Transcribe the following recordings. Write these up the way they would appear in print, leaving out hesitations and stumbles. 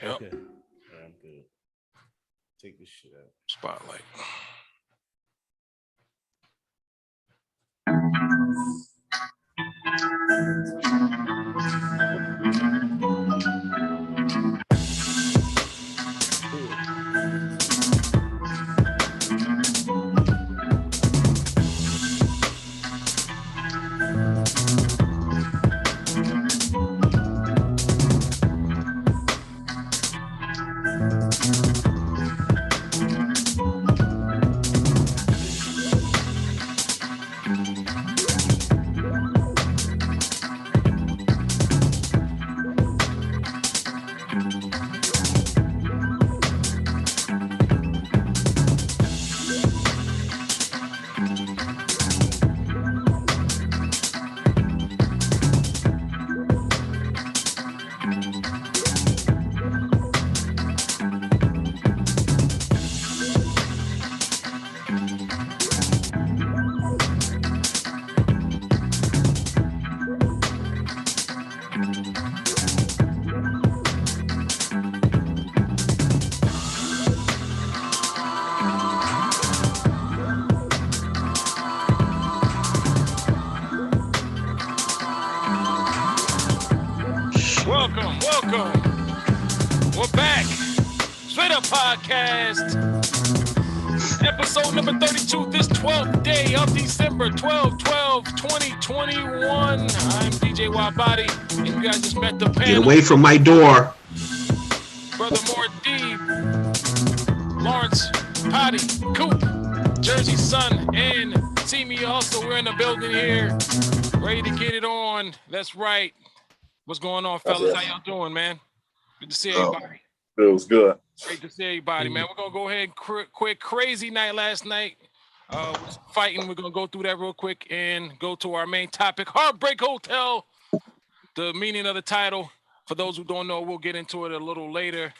Yep. Okay. Yeah, I'm good. Take this shit out. Spotlight. Welcome. We're back. Straight Up Podcast. Episode number 32, this 12th day of December, 12/12/2021. I'm DJ Wabadi, and you guys just met the panel. Get away from my door. Brother More D, Lawrence, Potty, Coop, Jersey Sun, and Simi also. We're in the building here, ready to get it on. That's right. What's going on, fellas? How y'all doing, man? Good to see everybody. It was good. Great to see everybody, man. We're going to go ahead and quick, crazy night last night. Was fighting. We're going to go through that real quick and go to our main topic, Heartbreak Hotel. The meaning of the title. For those who don't know, we'll get into it a little later.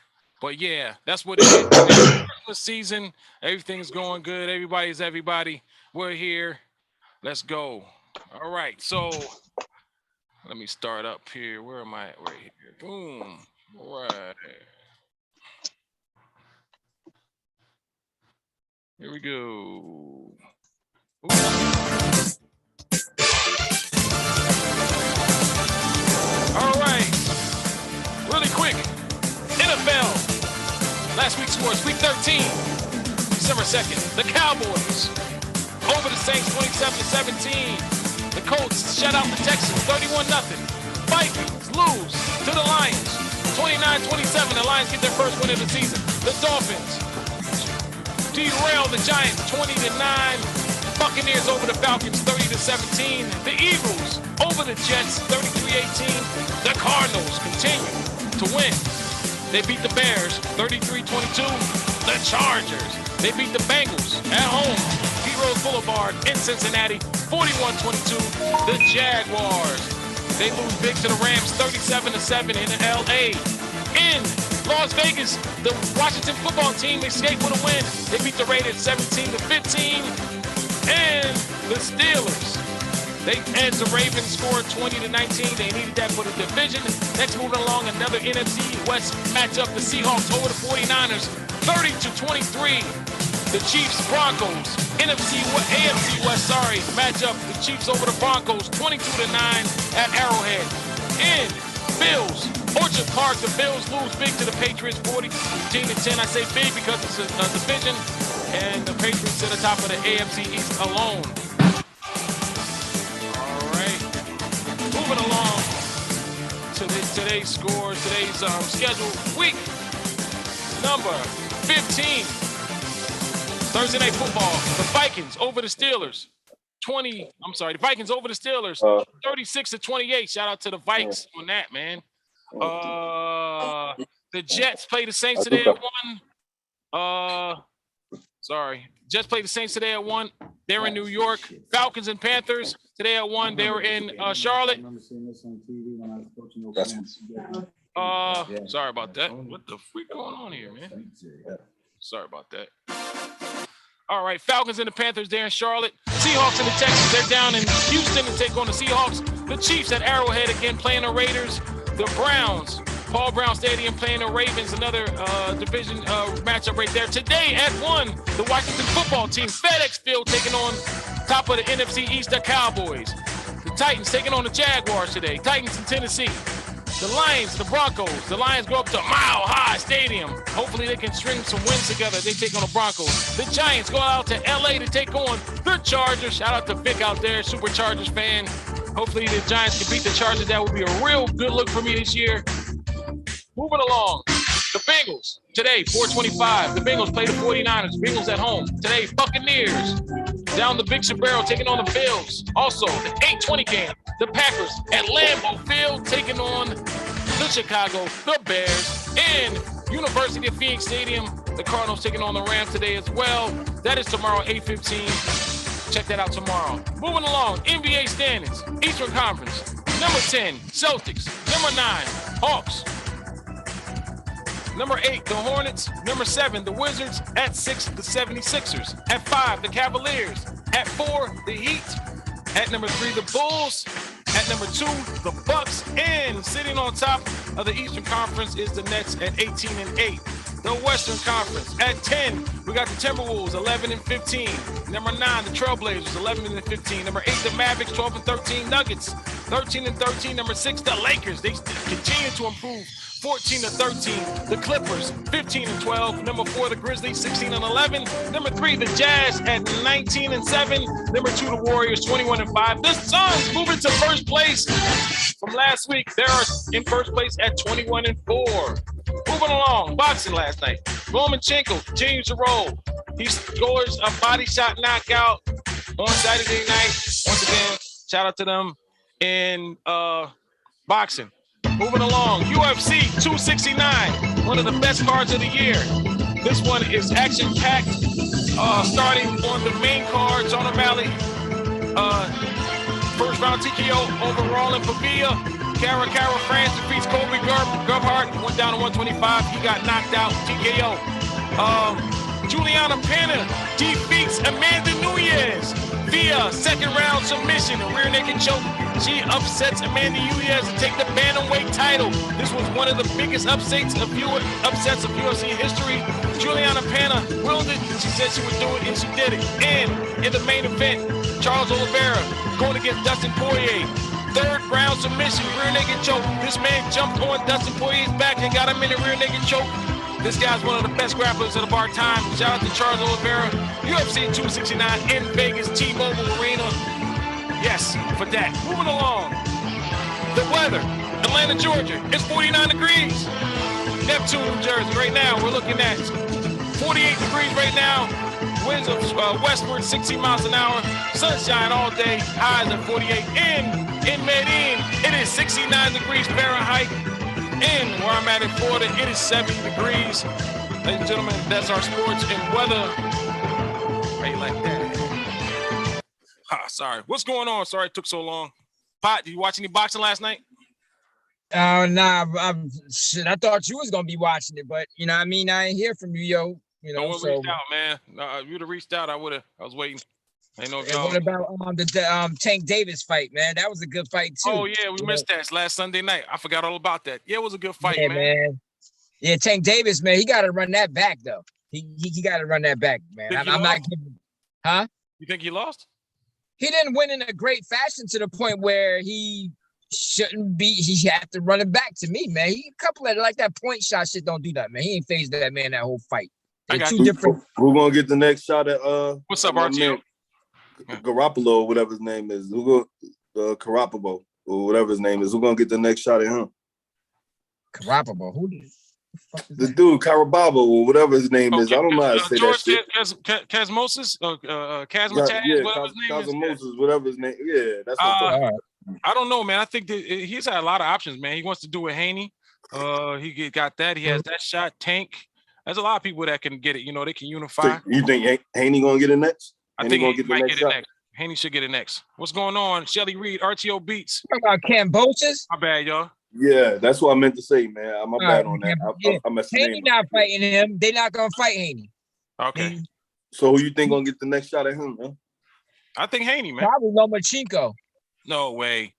But, yeah, that's what it is. Christmas season. Everything's going good. Everybody's everybody. We're here. Let's go. All right, so let me start up here. Where am I? Right here. Boom. All right. Here we go. All right. Really quick. NFL. Last week's scores. Week 13. December 2nd. The Cowboys over the Saints 27-17. The Colts shut out the Texans 31-0. Vikings lose to the Lions 29-27. The Lions get their first win of the season. The Dolphins derail the Giants 20-9. Buccaneers over the Falcons 30-17. The Eagles over the Jets 33-18. The Cardinals continue to win. They beat the Bears 33-22. The Chargers, they beat the Bengals at home. Rose Boulevard in Cincinnati, 41-22. The Jaguars, they lose big to the Rams, 37-7 in LA. In Las Vegas, the Washington football team escaped with a win. They beat the Raiders 17-15. And the Steelers, they edged the Ravens, scored 20-19. They needed that for the division. Next, moving along, another NFC West matchup. The Seahawks over the 49ers, 30-23. The Chiefs, Broncos, AFC West, matchup. The Chiefs over the Broncos, 22-9 at Arrowhead. And Bills, Orchard Park, the Bills lose big to the Patriots, 14-10. I say big because it's a division, and the Patriots at the top of the AFC East alone. All right, moving along to today's scores, today's schedule. Week number 15. Thursday Night Football, the Vikings over the Steelers, the Vikings over the Steelers, 36-28. Shout out to the Vikes on that, man. The Jets play the Saints today at 1. Jets play the Saints today at 1. They're in New York. Falcons and Panthers today at 1. They were in Charlotte. Sorry about that. What the freak going on here, man? Sorry about that. All right, Falcons and the Panthers, they're in Charlotte. Seahawks and the Texans, they're down in Houston to take on the Seahawks. The Chiefs at Arrowhead again playing the Raiders. The Browns Paul Brown Stadium playing the Ravens, another division matchup right there. Today at 1, the Washington football team, FedEx Field, taking on top of the NFC East, the Cowboys. The Titans taking on the Jaguars today. Titans in Tennessee. The Lions, the Broncos. The Lions go up to Mile High Stadium. Hopefully they can string some wins together. They take on the Broncos. The Giants go out to LA to take on the Chargers. Shout out to Vic out there, Super Chargers fan. Hopefully the Giants can beat the Chargers. That would be a real good look for me this year. Moving along. The Bengals today, 425. The Bengals play the 49ers. The Bengals at home. Today, Buccaneers down the Big Sombrero taking on the Bills. Also, the 820 game. The Packers at Lambeau Field taking on the Chicago, the Bears. And University of Phoenix Stadium, the Cardinals taking on the Rams today as well. That is tomorrow, 8:15. Check that out tomorrow. Moving along, NBA standings. Eastern Conference. Number 10, Celtics. Number 9, Hawks. Number 8, the Hornets. Number 7, the Wizards. At 6, the 76ers. At 5, the Cavaliers. At 4, the Heat. At number 3, the Bulls. At number 2, the Bucks. And sitting on top of the Eastern Conference is the Nets at 18-8. The Western Conference at 10, we got the Timberwolves 11-15. Number 9, the Trailblazers 11-15. Number 8, the Mavericks 12-13. Nuggets 13-13. Number 6, the Lakers. They continue to improve. 14-13. The Clippers 15-12. Number 4, the Grizzlies 16-11. Number 3, the Jazz at 19-7. Number 2, the Warriors 21-5. The Suns moving to first place from last week. They are in first place at 21-4. Moving along, boxing last night. Lomachenko continues to roll. He scores a body shot knockout on Saturday night. Once again, shout out to them in boxing. Moving along, UFC 269, one of the best cards of the year. This one is action-packed, starting on the main card. John O'Malley, first round TKO over Roland Pavia. Cara France defeats Colby Gubhart, went down to 125. He got knocked out, TKO. Juliana Pena defeats Amanda Nunes via second round submission, a rear naked choke. She upsets Amanda Nunes to take the bantamweight title. This was one of the biggest upsets of UFC history. Juliana Pena willed it. She said she would do it, and she did it. And in the main event, Charles Oliveira going against Dustin Poirier. Third round submission, rear naked choke. This man jumped on Dustin Poirier's back and got him in a rear naked choke. This guy's one of the best grapplers of our time. Shout out to Charles Oliveira. UFC 269 in Vegas, T-Mobile Arena. Yes, for that. Moving along. The weather. Atlanta, Georgia. It's 49 degrees. Neptune, New Jersey. Right now, we're looking at 48 degrees right now. Winds of westward, 16 miles an hour. Sunshine all day. Highs at 48. In Medellin, it is 69 degrees Fahrenheit. And where I'm at in Florida, it is 70 degrees. Ladies and gentlemen, that's our sports and weather. Right like that. Sorry. What's going on? Sorry it took so long. Pot, did you watch any boxing last night? Nah. I thought you was gonna be watching it, but you know, I mean, I ain't hear from you, yo. You know, no one reached out, man. If you'd have reached out, I would have. I was waiting. I know. What about the Tank Davis fight, man? That was a good fight too. Oh yeah, we missed that last Sunday night. I forgot all about that. Yeah, it was a good fight, man. Yeah, Tank Davis, man, he got to run that back though. He got to run that back, man. I'm not giving. Huh? You think he lost? He didn't win in a great fashion to the point where he shouldn't be. He had to run it back to me, man. He a couple of like that point shot shit don't do that, man. He ain't phased that man that whole fight. I got two different. We're gonna get the next shot at What's up, RTO? Garoppolo or whatever his name is. Who go Garoppolo or whatever his name is. We're gonna get the next shot at him. Garoppolo, who? The dude, Carababo, or whatever his name is. I don't know how to say George that shit. Casmosis? Casmosis, whatever his name. Yeah, that's what I don't know, man. I think that he's had a lot of options, man. He wants to do it Haney. He got that. He has that shot. Tank. There's a lot of people that can get it. You know, they can unify. So you think Haney gonna get it next? I think he might get it next. Haney should get it next. What's going on? Shelly Reed, RTO Beats. Talking about Cambosis? My bad, y'all. Yeah, that's what I meant to say, man. I'm bad on that. Haney not fighting him. They're not gonna fight Haney. Okay. So who you think gonna get the next shot at him, man? I think Haney, man. Probably Lomachenko. No way.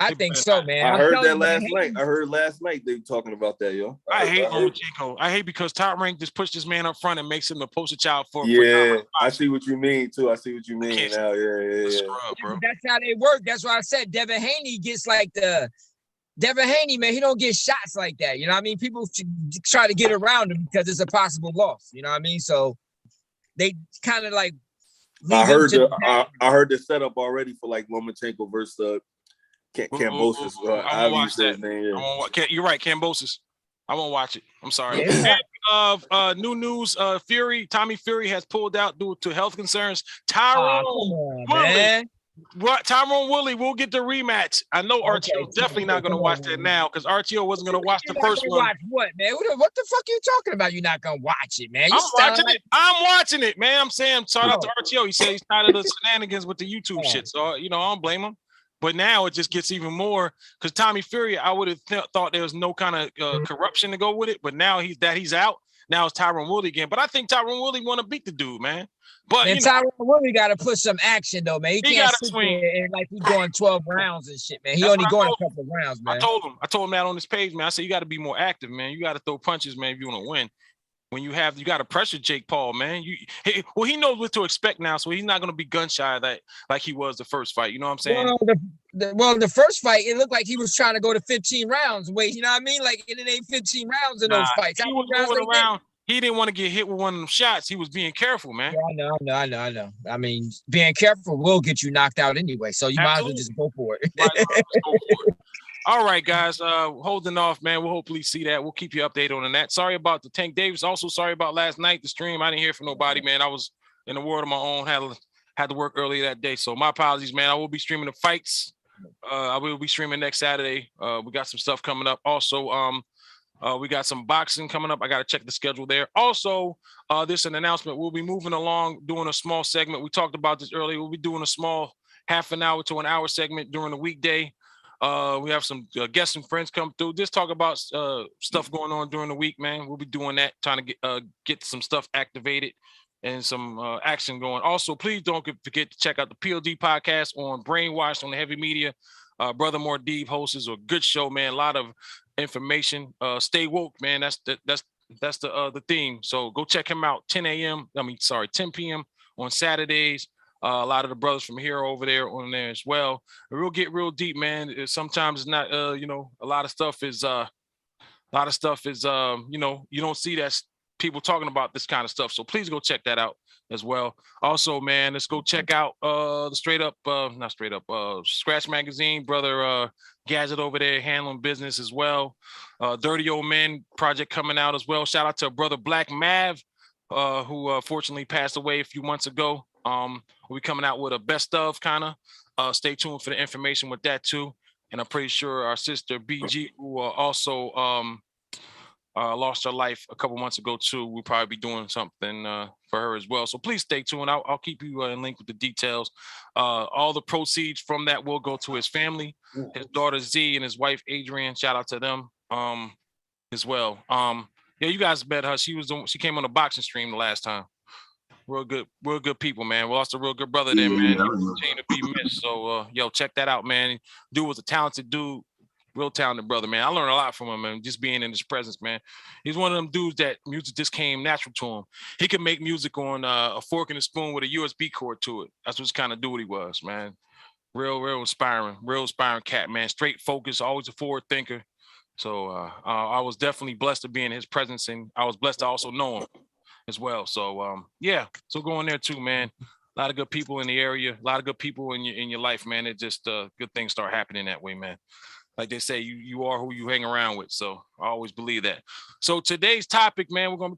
I think so, man. I I'm heard telling that you, man, last night. I heard last night they were talking about that, yo. I hate Lomachenko. I hate because Top Rank just pushed this man up front and makes him the poster child for Yeah, I see what you mean too. I see what you mean now. Yeah. Yeah, bro. That's how they work. That's why I said Devin Haney gets like Devin Haney, man, he don't get shots like that. You know what I mean? People try to get around him because it's a possible loss. You know what I mean? So they kind of like I heard the setup already for like Lomachenko versus Kambosos. I won't watch that. You're right, Kambosos. I won't watch it. I'm sorry. New news: Tommy Fury has pulled out due to health concerns. Tyrone Woodley will get the rematch. I know RTO definitely not going to watch that now because RTO wasn't going to watch the first one. Watch what, man? What the fuck are you talking about? You're not going to watch it, man. I'm watching it, man. I'm saying shout out to RTO. He said he's tired of the shenanigans with the YouTube shit. So, I don't blame him. But now it just gets even more because Tommy Fury, I would have thought there was no kind of corruption to go with it. But now he's out. Now it's Tyrone Woodley again. But I think Tyrone Woodley want to beat the dude, man. But Tyrone Woodley got to put some action though, man. He can't sit there and like he's going 12 rounds and shit, man. He only going a couple of rounds, man. I told him that on his page, man. I said you got to be more active, man. You got to throw punches, man, if you want to win. When you got to pressure Jake Paul, man. He knows what to expect now, so he's not going to be gun shy of that like he was the first fight. You know what I'm saying? Well, the first fight, it looked like he was trying to go to 15 rounds. Wait, you know what I mean? Like it ain't 15 rounds in those fights. He was moving around. He didn't want to get hit with one of them shots. He was being careful, man. Yeah, I know. I mean, being careful will get you knocked out anyway. So you might as well just go for it. All right, guys. Holding off, man. We'll hopefully see that. We'll keep you updated on that. Sorry about the Tank Davis. Also, sorry about last night, the stream. I didn't hear from nobody, man. I was in the world of my own. Had to work earlier that day. So my apologies, man. I will be streaming the fights. I will be streaming next Saturday. We got some stuff coming up. Also, we got some boxing coming up. I got to check the schedule there. Also, this is an announcement. We'll be moving along, doing a small segment. We talked about this earlier. We'll be doing a small half an hour to an hour segment during the weekday. We have some guests and friends come through. Just talk about stuff going on during the week, man. We'll be doing that, trying to get some stuff activated and some action going. Also, please don't forget to check out the POD podcast on Brainwashed on the Heavy Media. Brother Mordib hosts a good show, man. A lot of information. Stay woke, man. That's the theme. So go check him out. 10 p.m. on Saturdays. A lot of the brothers from here over there on there as well. We'll get real deep, man. Sometimes it's not, a lot of stuff is, you don't see that people talking about this kind of stuff. So please go check that out as well. Also, man, let's go check out the Scratch Magazine, brother Gadget over there handling business as well. Dirty Old Men project coming out as well. Shout out to brother Black Mav, who fortunately passed away a few months ago. We'll be coming out with a best of kind of. Stay tuned for the information with that too. And I'm pretty sure our sister BG, who also lost her life a couple months ago too, we'll probably be doing something for her as well. So please stay tuned. I'll keep you in link with the details. All the proceeds from that will go to his family, his daughter Z and his wife Adrian. Shout out to them as well. Yeah, you guys met her. She came on the boxing stream the last time. Real good people, man. We lost a real good brother there, man. He continue to be missed. So, check that out, man. Dude was a talented dude, real talented brother, man. I learned a lot from him, man, just being in his presence, man. He's one of them dudes that music just came natural to him. He could make music on a fork and a spoon with a USB cord to it. That's what kind of dude he was, man. Real inspiring cat, man. Straight focus, always a forward thinker. So I was definitely blessed to be in his presence, and I was blessed to also know him as well. So so go in there too, man. A lot of good people in the area, a lot of good people in your life, man. It just good things start happening that way, man. Like they say, you are who you hang around with. So I always believe that. So today's topic, man, we're gonna be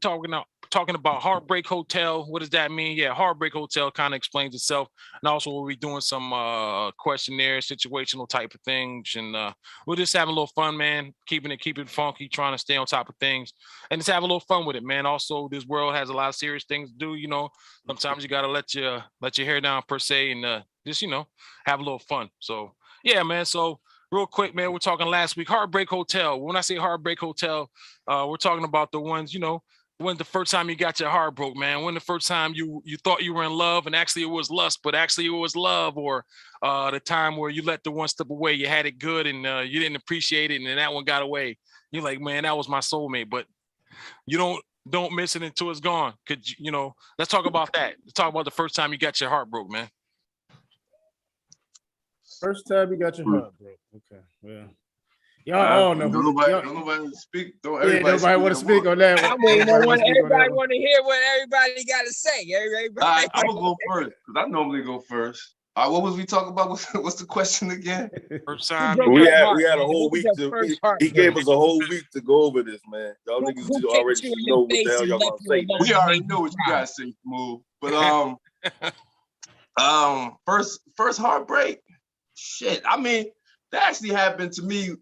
talking about Heartbreak Hotel. What does that mean? Yeah, Heartbreak Hotel kind of explains itself. And also we'll be doing some questionnaire, situational type of things. And we'll just have a little fun, man. Keeping it funky, trying to stay on top of things. And just have a little fun with it, man. Also, this world has a lot of serious things to do, Sometimes you gotta let your hair down per se and just, have a little fun. So yeah, man. So real quick, man, we're talking last week, Heartbreak Hotel. When I say Heartbreak Hotel, we're talking about the ones, when the first time you got your heart broke, man? When the first time you thought you were in love and actually it was lust, but actually it was love, or the time where you let the one step away, you had it good and you didn't appreciate it, and then that one got away. You're like, man, that was my soulmate, but you don't miss it until it's gone. Could you know? Let's talk about that. Let's talk about the first time you got your heart broke, man. First time you got your heart broke. Okay, well. Y'all all know. Don't nobody speak. Don't everybody nobody want to speak on that one. I'm waiting on one. Everybody want to hear what everybody got to say. Everybody. I'm gonna go first because I normally go first. What was we talking about? What's the question again? First time. We had a whole week he gave us a whole week to go over this, man. Y'all niggas already know what the hell y'all gonna say. We already know what you guys say, Smooth. But first heartbreak. Shit. I mean, that actually happened to me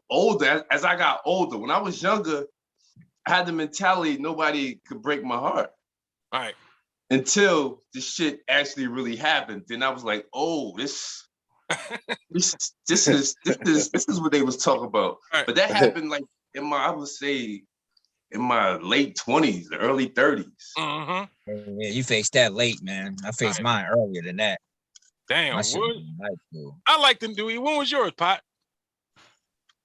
older, as I got older. When I was younger, I had the mentality nobody could break my heart. All right. Until the shit actually really happened. Then I was like, oh, this is what they was talking about. Right. But that happened like I would say in my late 20s, the early 30s. Yeah, you faced that late, man. I faced mine earlier than that. Damn, I like them, Dewey. When was yours, Pot?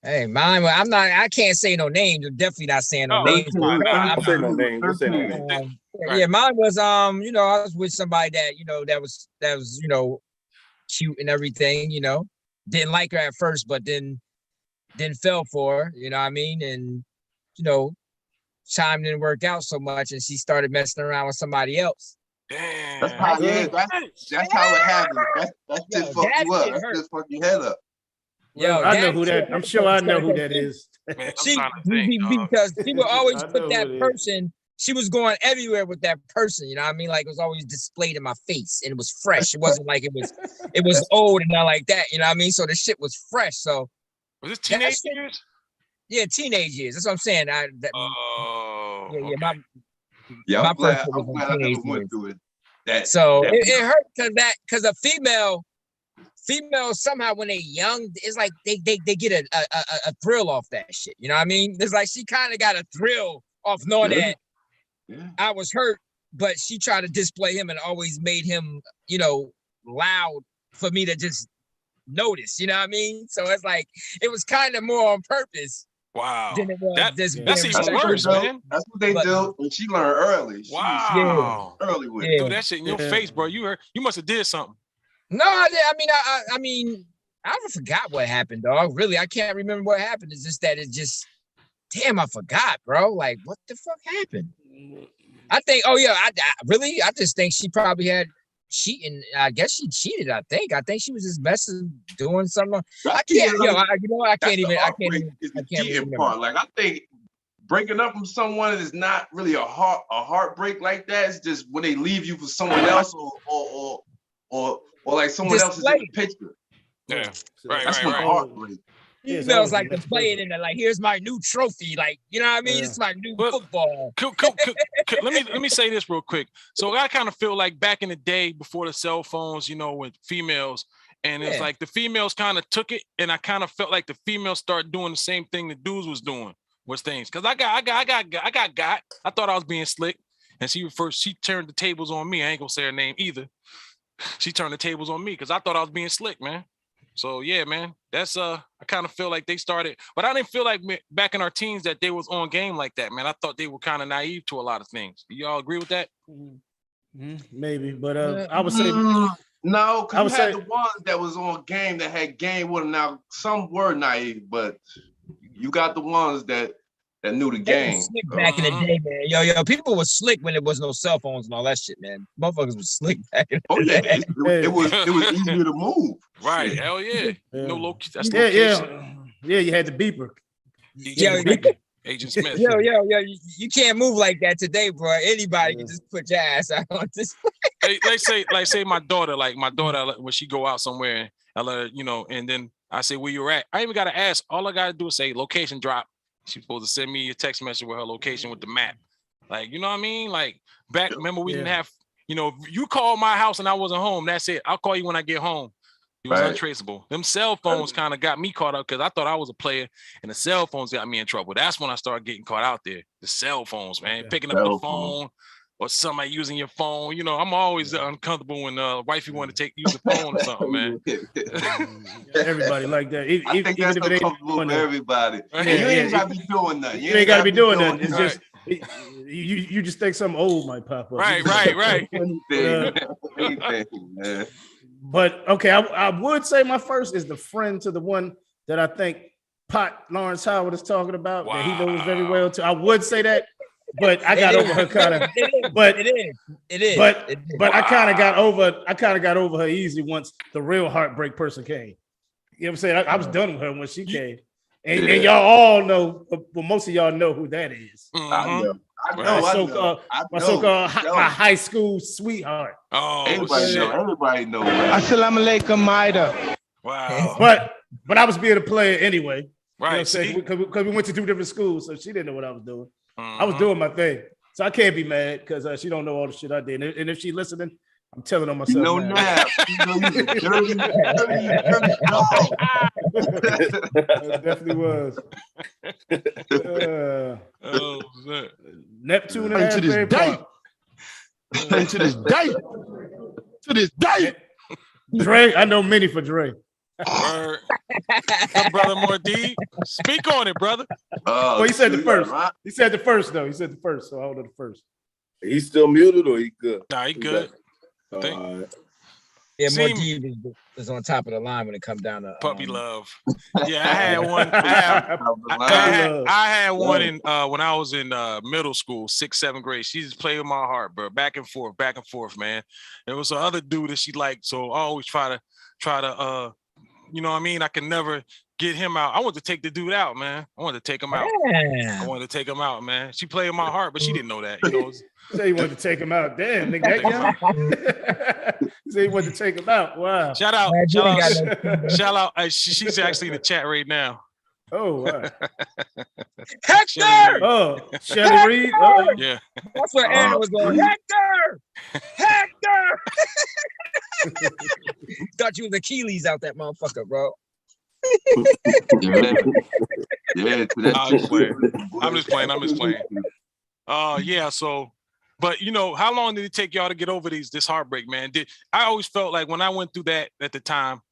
Hey, mine. I can't say no names. I'm definitely not saying no names. I'm saying no names. Yeah, mine was I was with somebody that that was cute and everything. Didn't like her at first, but then fell for her. You know what I mean? And time didn't work out so much, and she started messing around with somebody else. Damn. That's how it happens. That shit fuck you up. That shit fuck your head up. Yo, I know who that. I'm sure I know who that is. Man, because she would always put that person. She was going everywhere with that person. You know what I mean? Like it was always displayed in my face, and it was fresh. It wasn't like it was old and not like that. You know what I mean? So the shit was fresh. So was this teenage years? Yeah, teenage years. That's what I'm saying. I'm glad I never went through it. It hurt because a female somehow when they young, it's like they get a thrill off that shit. You know what I mean? It's like she kind of got a thrill off knowing that I was hurt, but she tried to display him and always made him, loud for me to just notice. You know what I mean? So it's like it was kind of more on purpose. Wow. Than it was that's even worse, man. That's what they do. And she learned early. Wow. Early with do that shit in your face, bro. You must have did something. No, I mean, I forgot what happened, dog. Really, I can't remember what happened. It's just that damn, I forgot, bro. Like, what the fuck happened? I think, I just think she probably had cheating. I guess she cheated. I think she was just messing, doing something. I can't remember. Part. Like, I think breaking up from someone is not really a heartbreak like that. It's just when they leave you for someone else or like someone else is in the picture. Yeah, right. That's what heartbreak. Females like to play it in there, like, here's my new trophy, like, you know what I mean? It's my new football. Let me say this real quick. So I kind of feel like back in the day before the cell phones, with females, and it's like the females kind of took it, and I kind of felt like the females started doing the same thing the dudes was doing with things. Cause I got. I thought I was being slick, and she turned the tables on me. I ain't gonna say her name either. She turned the tables on me because I thought I was being slick, man. So yeah, man, that's I kind of feel like they started, but I didn't feel like back in our teens that they was on game like that, man. I thought they were kind of naive to a lot of things. Do y'all agree with that? Maybe, but I would say no, because you had the ones that was on game that had game with them. Now some were naive, but you got the ones that knew the game. Slick back in the day, man. Yo, people were slick when there was no cell phones and all that shit, man. Motherfuckers was slick back in the day. It was easier to move. Right, shit. Hell yeah. No location. That's yeah. You had the beeper. Agent Smith. Yo, you can't move like that today, bro. Anybody can just put your ass out on this. Like say my daughter, when she go out somewhere, I let her, and then I say where you're at. I ain't even gotta ask. All I gotta do is say location drop. She's supposed to send me a text message with her location with the map. Like, you know what I mean? Like back, remember we didn't have, you call my house and I wasn't home. That's it. I'll call you when I get home. He was untraceable. Them cell phones kind of got me caught up because I thought I was a player, and the cell phones got me in trouble. That's when I started getting caught out there. The cell phones, man, picking up the phone or somebody using your phone. You know, I'm always uncomfortable when wifey want to use the phone or something, man. Everybody like that. I think that's uncomfortable for everybody. Yeah, you ain't got to be doing nothing. You ain't got to be doing nothing. It's just you just think something old might pop up. Right. Man. But okay, I would say my first is the friend to the one that I think Pot Lawrence Howard is talking about that he knows very well too. I would say that, but I got over her kind of. But it is. But I kind of got over her easy once the real heartbreak person came. You know what I'm saying? I was done with her when she came, and y'all all know. Well, most of y'all know who that is. I know. My so-called my high school sweetheart. Oh, everybody know. Assalamu alaikum, Maida. Wow. But I was being a player anyway. Right. You know because we went to 2 different schools, so she didn't know what I was doing. I was doing my thing, so I can't be mad because she don't know all the shit I did. And if she's listening, I'm telling on myself. You know now. You know you dirty dog. It definitely was. Neptune and to this day. And to this day. To this day. Dre, I know many for Dre. Brother Mordi, speak on it, brother. Well, he said the first. He said the first, though. He said the first, so I'll do the first. He's still muted or he good? Nah, he good. Yeah, Mordi is on top of the line when it comes down to puppy love. Yeah, I had one. I had one in when I was in middle school, 6th, 7th grade. She just played with my heart, bro. Back and forth, man. There was some other dude that she liked, so I always try to you know what I mean? I can never get him out. I wanted to take the dude out, man. I wanted to take him out. Yeah. I wanted to take him out, man. She played with my heart, but she didn't know that. You know. Say you wanted to take him out. Damn, nigga, that young. Say you wanted to take him out. Wow. Shout out. She's actually in the chat right now. Oh, wow. Hector! Oh, Shelly Reed. Oh, yeah. That's what Aaron was going. Hector! Thought you was Achilles out that motherfucker, bro. I'm just playing. Yeah. So, but you know, how long did it take y'all to get over this heartbreak, man? I always felt like when I went through that at the time,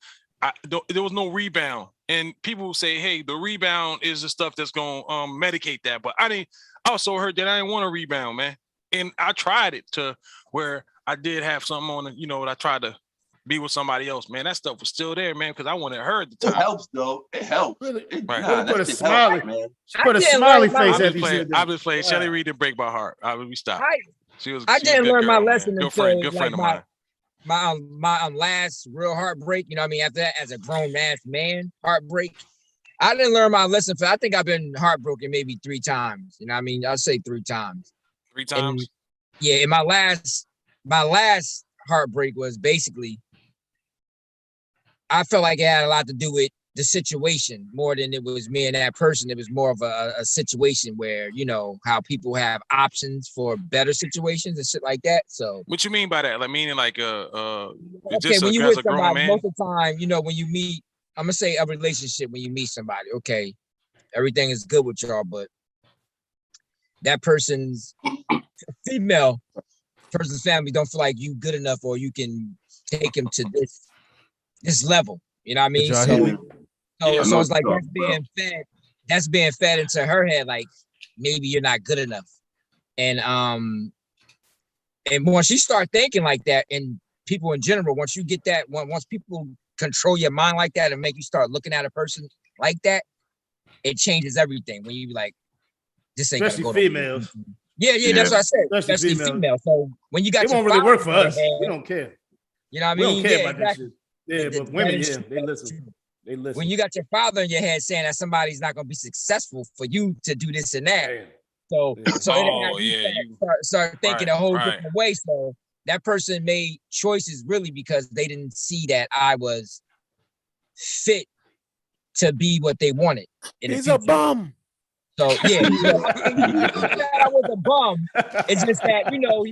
there was no rebound, and people will say, "Hey, the rebound is the stuff that's gonna medicate that." But I also heard that I didn't want a rebound, man, and I tried it to where I did have something on, you know, I tried to be with somebody else, man. That stuff was still there, man, because I wanted her at the time. It helps, though. It helps. Really? Right. Put a smiley, man. Put a smiley face at these. I was playing. Shelly Reed didn't break my heart. We stopped. I didn't learn my lesson until good friend of mine. My last real heartbreak, you know what I mean? After that, as a grown ass man, heartbreak. I didn't learn my lesson I think I've been heartbroken maybe 3 times. You know what I mean? I'll say 3 times. 3 times? And my last heartbreak was basically, I felt like it had a lot to do with the situation more than it was me and that person. It was more of a situation where, you know, how people have options for better situations and shit like that. So what you mean by that? Like meaning like okay, when you with somebody, most of the time, you know, when you meet, I'm gonna say a relationship, when you meet somebody, okay, everything is good with y'all, but that person's female person's family don't feel like you good enough or you can take him to this level. You know what I mean? So it's like that's being fed into her head, like maybe you're not good enough. And once you start thinking like that, and people in general, once you get that, once people control your mind like that and make you start looking at a person like that, it changes everything. When you be like, this ain't especially females. Yeah, that's what I said. Especially female. So when you got, it won't really work for us. We don't care. You know what I mean? We don't care about that shit. Yeah, but women, they listen. They listen. When you got your father in your head saying that somebody's not going to be successful for you to do this and that, start thinking a whole different way. So that person made choices really because they didn't see that I was fit to be what they wanted. He's a bum. So yeah, I was a bum. It's just that, you know,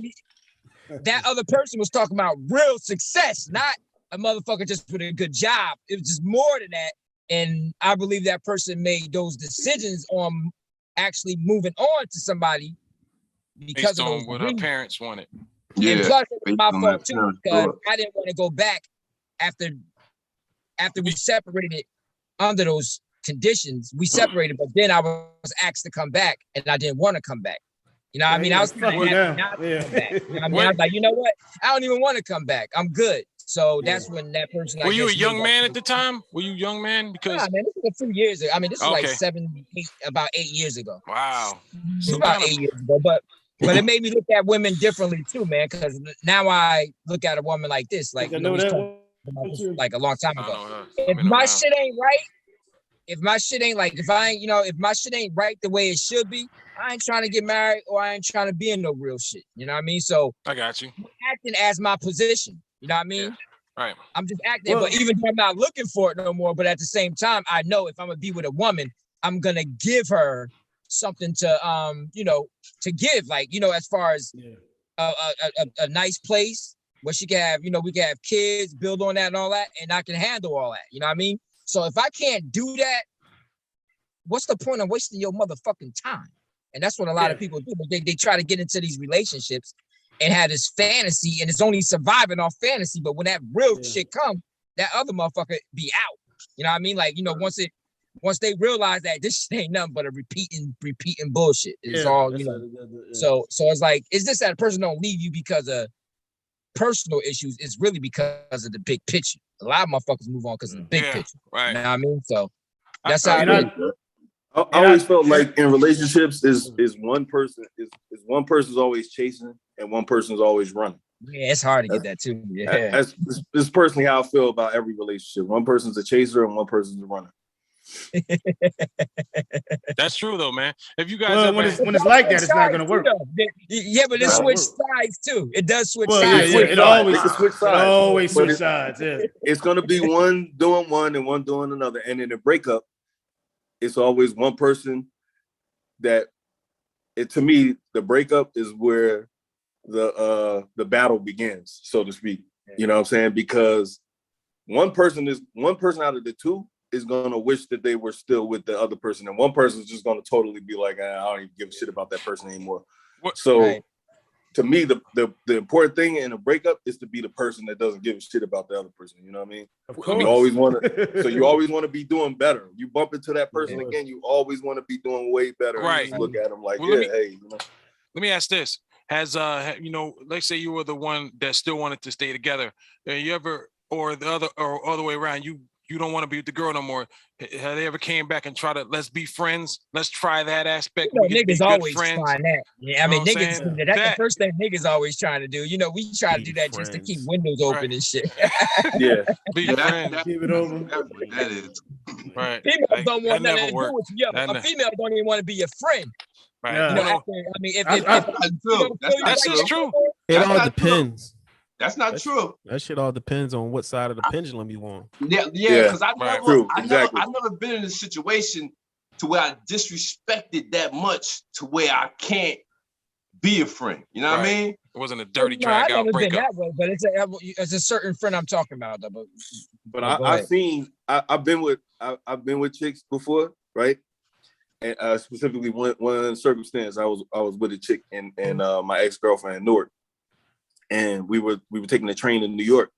that other person was talking about real success, not a motherfucker just with a good job. It was just more than that. And I believe that person made those decisions on actually moving on to somebody because Based of on those what her reasons. parents wanted. Yeah. And plus, it was based my on fault that too, parent because thought. I didn't want to go back after we separated under those conditions. We separated, but then I was asked to come back, and I didn't want to come back. You know what I mean? I was fuck kind you of now. not to come back. You know what I mean? What? I was like, you know what? I don't even want to come back. I'm good. So that's when that person. Were you a young man at the time? Were you a young man? Because nah, man, this was a few years ago. I mean, this was like Okay. about 8 years ago. Wow. It's So about kinda- 8 years ago, but it made me look at women differently too, man. Because now I look at a woman like this, like I you know, know we that talked one. about this like a long time I ago. know her. If my shit ain't right, if my shit ain't like, if my shit ain't right the way it should be, I ain't trying to get married or I ain't trying to be in no real shit. You know what I mean? So I got you. I'm acting as my position. You know what I mean? Yeah. Right. I'm just acting, but even though I'm not looking for it no more, but at the same time, I know if I'm gonna be with a woman, I'm gonna give her something to to give, like, as far as a nice place where she can have, we can have kids, build on that and all that, and I can handle all that. You know what I mean? So if I can't do that, what's the point of wasting your motherfucking time? And that's what a lot of people do. They try to get into these relationships and have this fantasy, and it's only surviving off fantasy. But when that real shit comes, that other motherfucker be out. You know what I mean? Like, once they realize that this shit ain't nothing but a repeating bullshit. It's all, So it's like, it's just that a person don't leave you because of personal issues. It's really because of the big picture. A lot of motherfuckers move on because of the big picture. Right. You know what I mean? So that's how I always felt like in relationships is one person is one person's always chasing and one person's always running. Yeah, it's hard to get that too. Yeah, that's personally how I feel about every relationship. One person's a chaser and one person's a runner. That's true though, man. If you guys when it's like that, it's not gonna work. Yeah, but it switch sides too. It does switch Well, sides. it always switch sides. It always switch sides. Yeah, it's gonna be one doing one and one doing another, and in a breakup, it's always one person that. To me, the breakup is where the battle begins, so to speak. You know what I'm saying? Because one person out of the two is gonna wish that they were still with the other person, and one person is just gonna totally be like, I don't even give a shit about that person anymore. To me, the important thing in a breakup is to be the person that doesn't give a shit about the other person. You know what I mean? Of course. You always want to. So you always want to be doing better. You bump into that person again, you always want to be doing way better. Right. You just look at them like, hey. Let me ask this: has let's say you were the one that still wanted to stay together. You ever, or the other way around, you don't want to be with the girl no more. Have they ever came back and tried to let's be friends? Let's try that aspect. Niggas always trying that. Yeah, I mean, niggas. That's the first thing niggas always trying to do. We try to do that just to keep windows open and shit. Be friends. Keep it open. That is right. Females don't want nothing to do with you. A female don't even want to be your friend. Right. That's just true. It all depends. That's not true. That shit all depends on what side of the pendulum you on. Yeah, because I've never been in a situation to where I disrespected that much to where I can't be a friend. You know what I mean? It wasn't a dirty drag out breakup. That way, but it's a certain friend I'm talking about. Though, but I've been with chicks before, right? And specifically one circumstance, I was with a chick and my ex-girlfriend Newark. And we were taking the train in New York,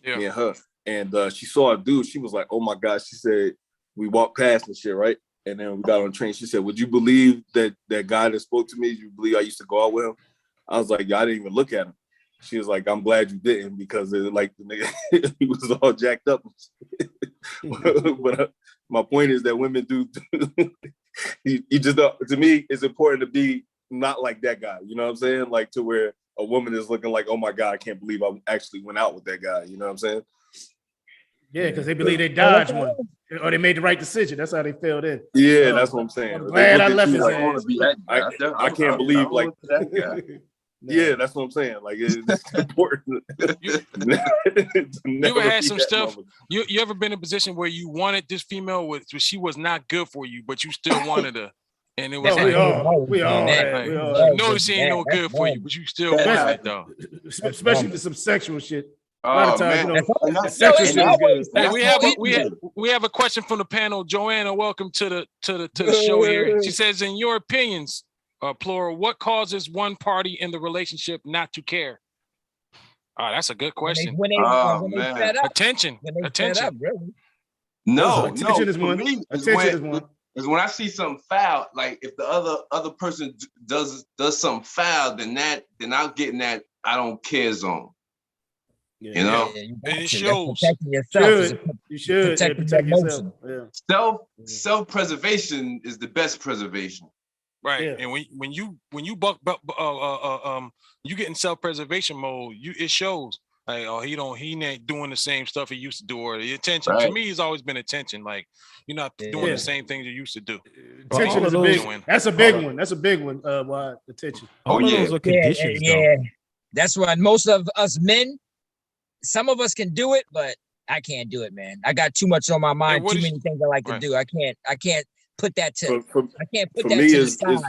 me and her. And she saw a dude. She was like, "Oh my God!" She said, "We walked past and shit, right?" And then we got on the train. She said, "Would you believe that guy that spoke to me? You believe I used to go out with him?" I was like, "Yeah, I didn't even look at him." She was like, "I'm glad you didn't because the nigga he was all jacked up." But my point is that women do. You just to me, it's important to be not like that guy. You know what I'm saying? Like to where a woman is looking like, oh my God, I can't believe I actually went out with that guy. You know what I'm saying? Yeah, because they believe they dodged one or they made the right decision. That's how they filled in. Yeah, that's what I'm saying. I'm glad I left his ass. I can't believe like that guy. Yeah, that's what I'm saying. Like it's important. You ever had some stuff? You ever been in a position where you wanted this female, she was not good for you, but you still wanted her? And it was we all notice she ain't no good for you, but you still want it though. Especially for some sexual shit. A lot of Oh times, man, you know, And the that's- sexual and shit is that's- good. Hey, that's we have what we have a question from the panel. Joanna, welcome to the show here. She says, in your opinions, plural, what causes one party in the relationship not to care? That's a good question. When they man. set up. Attention. When they Attention. set up, really. No, Attention is for one. me, Attention is one. is when I see something foul, like if the other person does something foul, then I'll get in that I don't care zone. Yeah. You know, Yeah, you And got it to. shows. That's protecting yourself. You should protecting protect your yourself. emotion. Yeah. Self-preservation is the best preservation. Right. Yeah. And when you you get in self-preservation mode, it shows. Like, oh, he ain't doing the same stuff he used to do, or the attention. Right. For me, it's always been attention. Like, you're not doing Yeah. the same things you used to do. Attention is a big. That's a big one. That's a big one. Why attention? All of those are conditions, though. That's why most of us men, some of us can do it, but I can't do it, man. I got too much on my mind, too many things I like to do. I can't put that to I can't put that to the side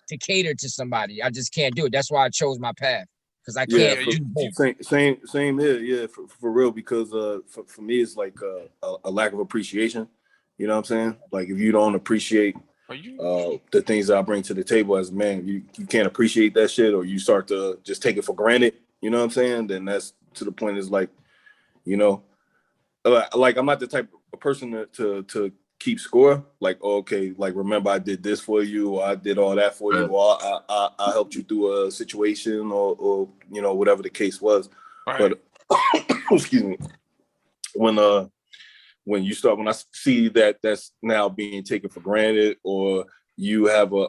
to cater to somebody. I just can't do it. That's why I chose my path. Because I can't do both. Same here, yeah, for real. Because for me, it's like a lack of appreciation. You know what I'm saying? Like if you don't appreciate the things that I bring to the table as a man, you can't appreciate that shit, or you start to just take it for granted. You know what I'm saying? Then that's to the point is like, you know, like I'm not the type of person to keep score. Like, okay, like remember I did this for you, or I did all that for you, or I helped you through a situation, or you know, whatever the case was. Right. But excuse me, when I see that that's now being taken for granted, or you have a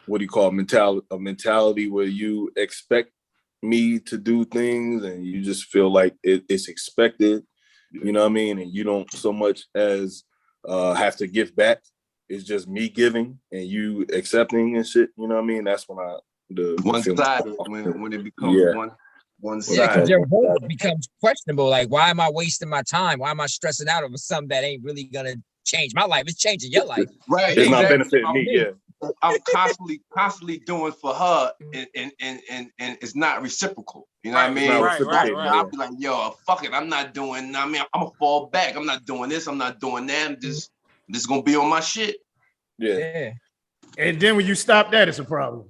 what do you call a mentality where you expect me to do things and you just feel like it's expected, you know what I mean, and you don't so much as have to give back. It's just me giving and you accepting and shit, you know what I mean. That's when one-sided, when it becomes one-sided. Yeah, because your vote becomes questionable. Like, why am I wasting my time? Why am I stressing out over something that ain't really gonna change my life? It's changing your life. Right. It's not benefiting me. Yeah. I'm constantly doing for her, and it's not reciprocal. You know what I mean? Right. I'll be like, yo, fuck it. I'm not doing. I mean, I'm gonna fall back. I'm not doing this. I'm not doing that. I'm just gonna be on my shit. Yeah. And then when you stop that, it's a problem.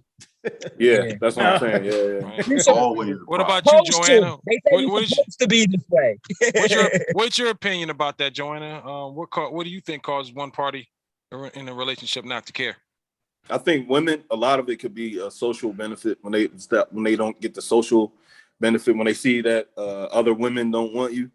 Yeah, that's what I'm saying. Yeah. Always. What about you, Joanna? They say you're supposed to be this way. What's your opinion about that, Joanna? What do you think causes one party in a relationship not to care? I think women, a lot of it could be a social benefit when they don't get the social benefit, when they see that other women don't want you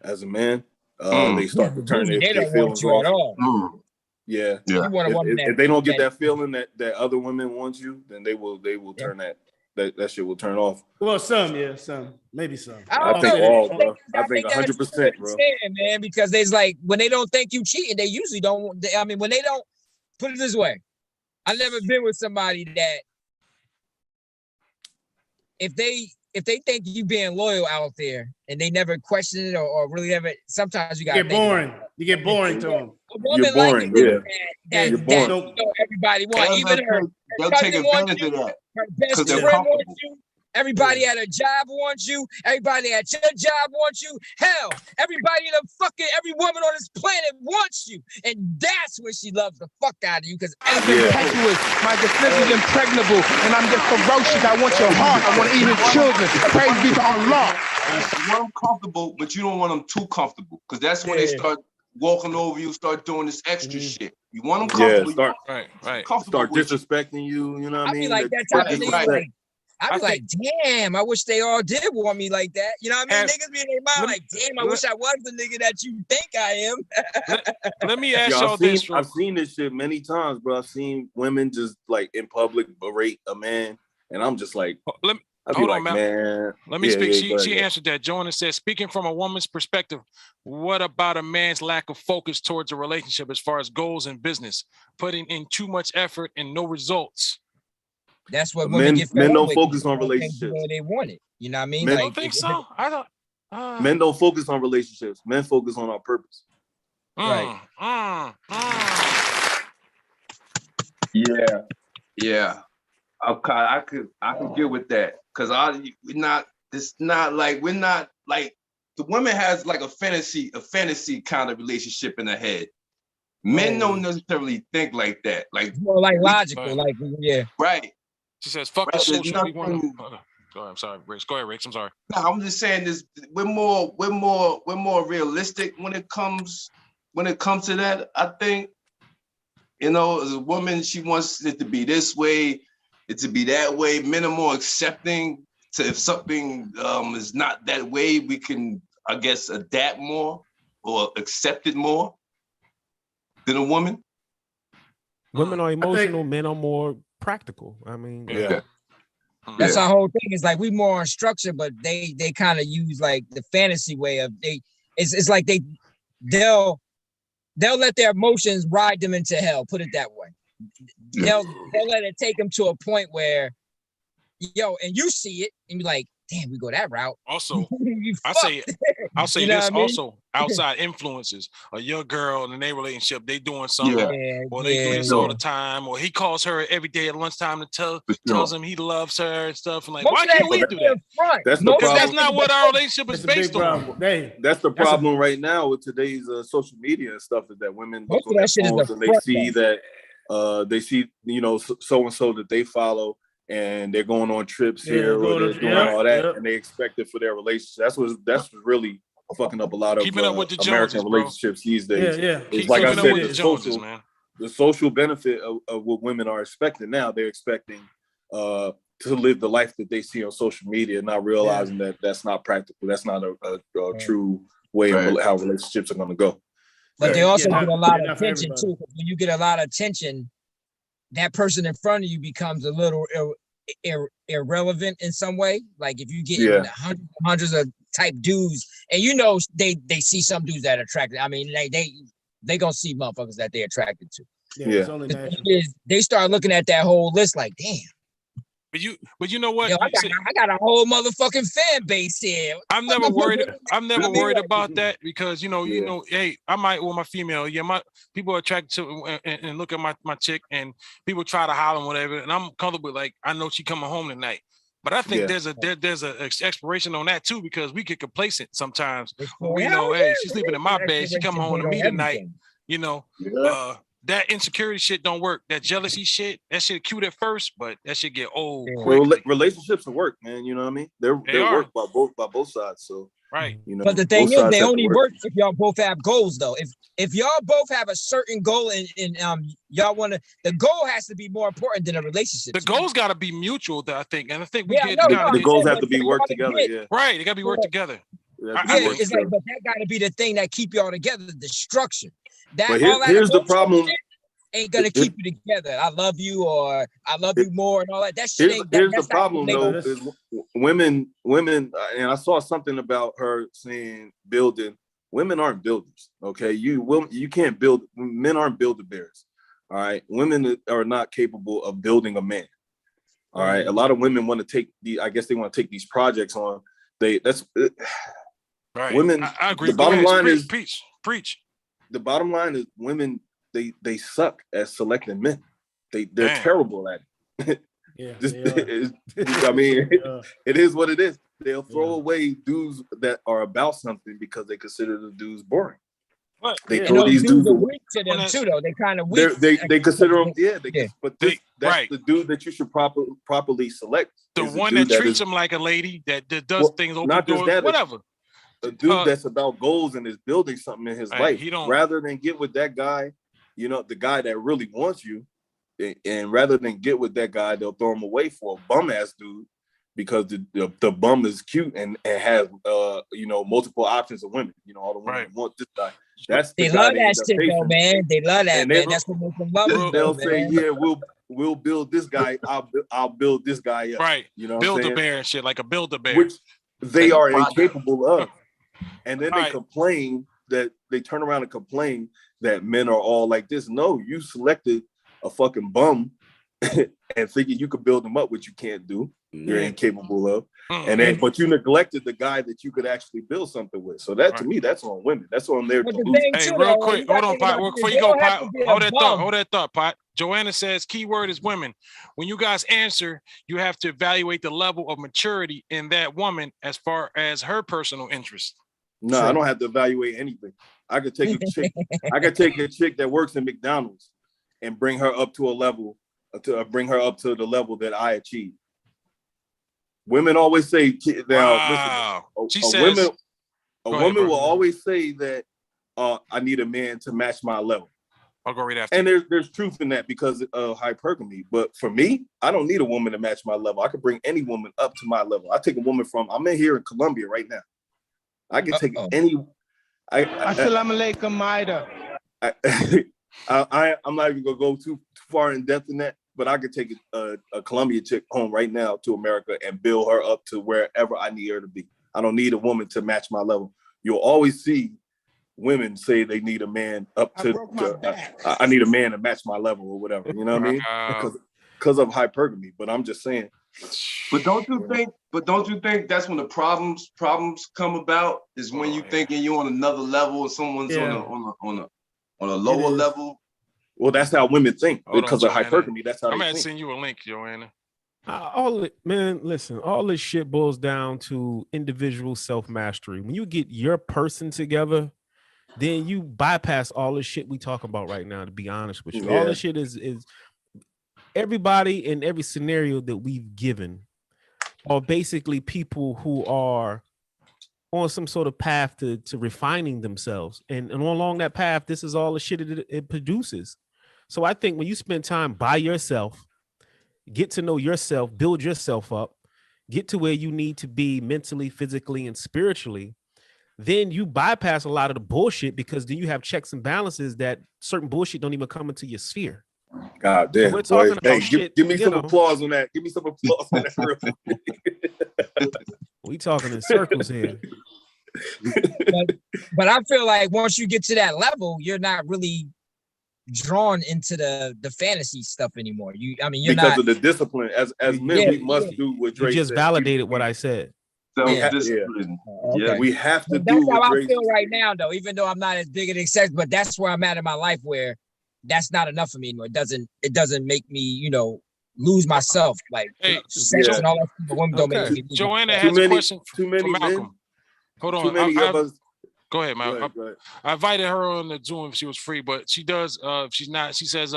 as a man, they start to turn their feelings off. Yeah. If they don't get that feeling that other women want you, then they will turn that shit will turn off. Well, maybe some. I think all, bro. I think 100%, bro. Man, because there's like when they don't think you cheating, they usually don't. I mean, when they don't, put it this way, I've never been with somebody that if they think you being loyal out there and they never question it or really ever, sometimes you get boring. You get boring to them. You're boring, that everybody wants. Even they'll take advantage of that. Her best friend wants you. Everybody at her job wants you. Everybody at your job wants you. Hell, everybody every woman on this planet wants you. And that's when she loves the fuck out of you. Because I'm impetuous, my defense is impregnable, and I'm just ferocious. I want your heart. I want to eat your children. Praise be to Allah. You want them comfortable, but you don't want them too comfortable. Because that's when they start walking over you, start doing this extra shit. You want them comfortable. Start disrespecting you. You know what I mean? Be like that type of thing. I'd be like, damn, I wish they all did want me like that. You know what I mean? Niggas be in their mind like, damn, I wish I was the nigga that you think I am. Let me ask y'all this. I've seen this shit many times, bro. I've seen women just like in public berate a man, and I'm just like, hold on, man. Let me speak. She ahead. answered that. Joanna said, speaking from a woman's perspective, what about a man's lack of focus towards a relationship as far as goals and business, putting in too much effort and no results? That's what men don't focus on relationships. They want it. You know what I mean? I don't think so. I don't. Men don't focus on relationships. Men focus on our purpose. Right. Yeah. I could get with that because it's not like we're not like the woman has like a fantasy kind of relationship in her head. Men don't necessarily think like that. Like it's more like logical, like right. She says, "Fuck the social." We want. Go ahead. I'm sorry, Riggs. Go ahead, Riggs. I'm sorry. No, I'm just saying this. We're more realistic when it comes to that. I think, you know, as a woman, she wants it to be this way, it to be that way. Men are more accepting to if something is not that way, we can, I guess, adapt more or accept it more than a woman. Women are emotional, men are more practical. I mean, that's our whole thing. It's like we more on structure, but they kind of use like the fantasy way of it's like they'll let their emotions ride them into hell. Put it that way. They'll let it take them to a point where, and you see it and you're like, damn, we go that route. Also, I'll say this also, outside influences. A young girl in their relationship, they doing something, or they do this all the time, or he calls her every day at lunchtime to tells him he loves her and stuff. And like, why can't we do that? That's the problem. That's not what our relationship is based on. That's the problem right now with today's social media and stuff, is that women look on their phones and they see that so and so that they follow, and they're going on trips here or they're doing all that, and they expect it for their relationship. That's really fucking up a lot of keeping up with the American Joneses, relationships these days. It's like I said, the social benefit of what women are expecting now. They're expecting to live the life that they see on social media, not realizing that that's not practical. That's not a true way of how relationships are going to go. But they also get a lot of attention too. When you get a lot of attention, that person in front of you becomes a little irrelevant in some way. Like if you get hundreds of type dudes, and they see some dudes that are attracted. I mean, they gonna see motherfuckers that they're attracted to. It's only natural. They start looking at that whole list like, damn. But you know what? I got a whole motherfucking fan base here. I'm never worried about that because hey, I might with my female, my people are attracted to and look at my chick, and people try to holler and whatever, and I'm comfortable with, like, I know she coming home tonight. But I think there's a expiration on that too, because we get complacent sometimes. We know, hey, she's sleeping in my bed, she coming home to me tonight. That insecurity shit don't work. That jealousy shit, that shit cute at first, but that shit get old. Well, relationships will work, man. You know what I mean? They work by both sides. So right. But the thing is, they only work if y'all both have goals, though. If y'all both have a certain goal and y'all want to, the goal has to be more important than a relationship. The goals got to be mutual, though, I think, and I think the goals have to be worked together. Right, they got to be worked together. It's like, but that got to be the thing that keep y'all together. The structure. But here's the problem. Ain't gonna keep you together. I love you, or I love you more, and all that. That shit ain't. Here's the problem, though. Is women, and I saw something about her saying building. Women aren't builders. Okay, you can't build. Men aren't build-a-bears. All right, women are not capable of building a man. All right, a lot of women want to take they want to take these projects on. Right. Women. I agree. The bottom line is preach. The bottom line is women. They suck at selecting men. They're terrible at it. I mean, it is what it is. They'll throw away dudes that are about something because they consider the dudes boring. They throw these dudes away to them too, though. They kind of weak. They consider them, but that's the dude that you should properly select. The one that treats them like a lady, that does things, open doors, whatever. A dude that's about goals and is building something in his life, rather than get with that guy. The guy that really wants you, and rather than get with that guy, they'll throw him away for a bum ass dude because the bum is cute and has multiple options of women. All the women want this guy. They love that shit though, man. They love that, man. That's what makes them love it. They'll say, we'll build this guy. I'll build this guy up. Right. Build-A-Bear and shit, like a Build-A-Bear, which they are incapable of. And then they complain that they turn around and complain that men are all like this. No, you selected a fucking bum and thinking you could build them up, which you can't do. You're incapable of. And then, Mm-hmm. but you neglected the guy that you could actually build something with. So that, to me, that's on women. That's on their. But the thing Hey, too, real though, quick, you gotta hold on, think Pot. about Before this. you They go, don't have Pot, to be a hold that thought. bum. Hold that thought, Pot. Joanna says, key word is women. When you guys answer, you have to evaluate the level of maturity in that woman as far as her personal interest. No, I don't have to evaluate anything. I could take a chick. I could take a chick that works in McDonald's and bring her up to a level, to bring her up to the level that I achieve. Women always say, Wow. listen, a woman will always say that I need a man to match my level. I'll go right after. And there's truth in that because of hypergamy. But for me, I don't need a woman to match my level. I could bring any woman up to my level. I take a woman I'm in here in Colombia right now. I can take any. Assalamu alaikum, Maida. I'm not even gonna go too far in depth in that, but I could take a Colombian chick home right now to America and build her up to wherever I need her to be. I don't need a woman to match my level. You'll always see women say they need a man up to. I need a man to match my level or whatever. You know what I mean? Because of hypergamy. But I'm just saying. But don't you think that's when the problems come about is when you thinking you're on another level and someone's on a lower level? Well, that's how women think because of hypergamy. That's how I'm they gonna think. send you a link, Joanna. Listen, all this shit boils down to individual self-mastery. When you get your person together, then you bypass all the shit we talk about right now, to be honest with you. All this shit is everybody in every scenario that we've given are basically people who are on some sort of path to refining themselves. And along that path, this is all the shit it produces. So I think when you spend time by yourself, get to know yourself, build yourself up, get to where you need to be mentally, physically, and spiritually, then you bypass a lot of the bullshit because then you have checks and balances that certain bullshit don't even come into your sphere. God damn. So we're talking about shit, give me some applause on that. Give me some applause on that. We talking in circles here. But I feel like once you get to that level, you're not really drawn into the fantasy stuff anymore. You're because not of the discipline. As men, we must do what Dre You just said. validated what I said. Self-discipline. Okay. We have to But do that's how what I Dre feel said. right now, though. Even though I'm not as big an excess, but that's where I'm at in my life, where that's not enough for me anymore. It doesn't make me, lose myself. Like sex and all that. The women don't make me. Joanna has a question for Malcolm. Men, hold on. Too many of us. Go ahead, Malcolm. Go ahead. I invited her on the Zoom if she was free, but she does. If she's not, she says,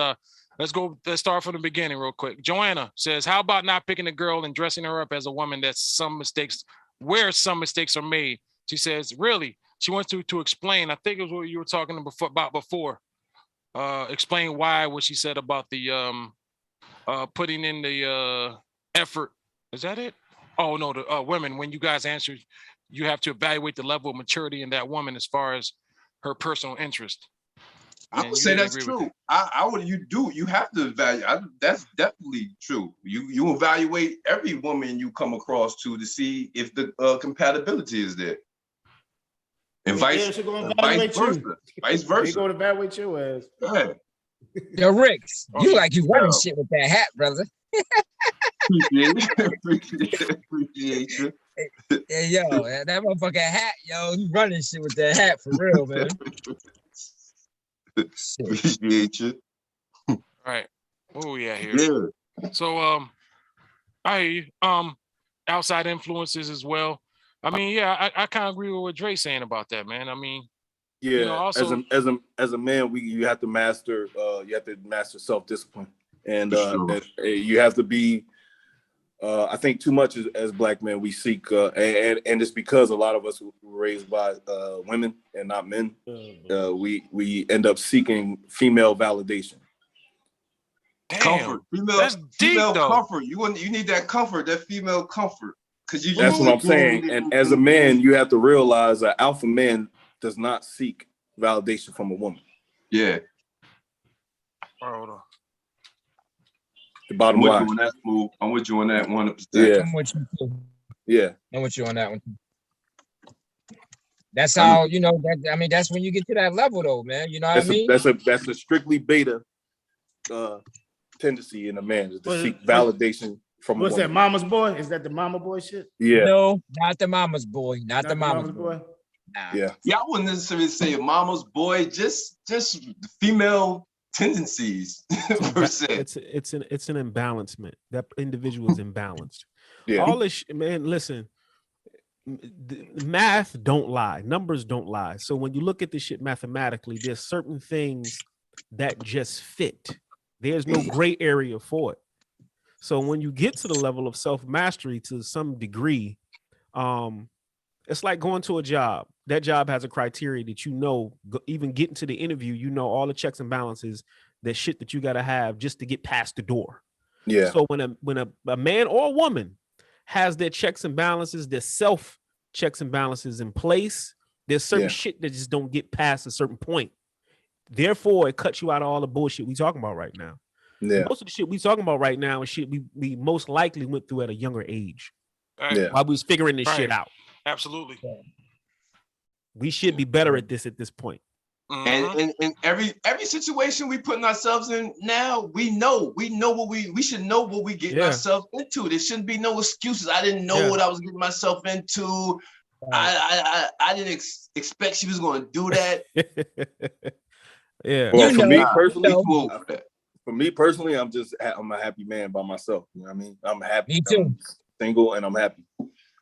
let's start from the beginning real quick. Joanna says, how about not picking a girl and dressing her up as a woman where some mistakes are made? She says, really? She wants to explain. I think it was what you were talking about before. Explain what she said about the putting in the effort. Is that it? Oh no, the women, when you guys answer, you have to evaluate the level of maturity in that woman as far as her personal interest. I would say that's true. You have to evaluate. That's definitely true. You evaluate every woman you come across to see if the compatibility is there. And vice versa. Vice versa. They go to evaluate your ass. Yeah. Yo, Ricks, you running shit with that hat, brother. Appreciate you. Hey, yo, that motherfucking hat, yo, you running shit with that hat for real, man. Appreciate you. All right. Where we at here? Yeah. So I hear you. Outside influences as well. I mean, I kind of agree with what Dre's saying about that, man. I mean, also as a man, you have to master self-discipline, and you have to be. I think too much as Black men we seek, and it's because a lot of us were raised by women and not men. We end up seeking female validation. Damn, comfort. That's deep, female though. comfort. You need that comfort, that female comfort. That's what I'm saying. And as a man, you have to realize that alpha man does not seek validation from a woman. Yeah. Hold on. The bottom line. I'm with you on that 100%. Yeah. I'm with you too. Yeah. I'm with you on that one. That's how that's when you get to that level, though, man. You know what I mean? That's a strictly beta tendency in a man is to seek validation from what's a woman. that, mama's boy? Is that the mama boy shit? Yeah. No, not the mama's boy. Not the mama's boy. Nah. Yeah. I wouldn't necessarily say a mama's boy, just female tendencies per se. It's an imbalancement. That individual is imbalanced. Yeah. All this man, listen, math don't lie, numbers don't lie. So when you look at this shit mathematically, there's certain things that just fit. There's no gray area for it. So when you get to the level of self-mastery to some degree, it's like going to a job. That job has a criteria that even getting to the interview, all the checks and balances, that shit that you got to have just to get past the door. Yeah. So when a man or a woman has their checks and balances, their self checks and balances in place, there's certain shit that just don't get past a certain point. Therefore, it cuts you out of all the bullshit we talking about right now. Yeah. Most of the shit we talking about right now is shit we most likely went through at a younger age. Right. While we was figuring this shit out. Absolutely. We should be better at this point. And every situation we putting ourselves in now, we know what we should know what we getting ourselves into. There shouldn't be no excuses. I didn't know what I was getting myself into. I didn't expect she was going to do that. Yeah. Well, for me personally, I'm a happy man by myself. You know what I mean? I'm happy. Me too. I'm single and I'm happy.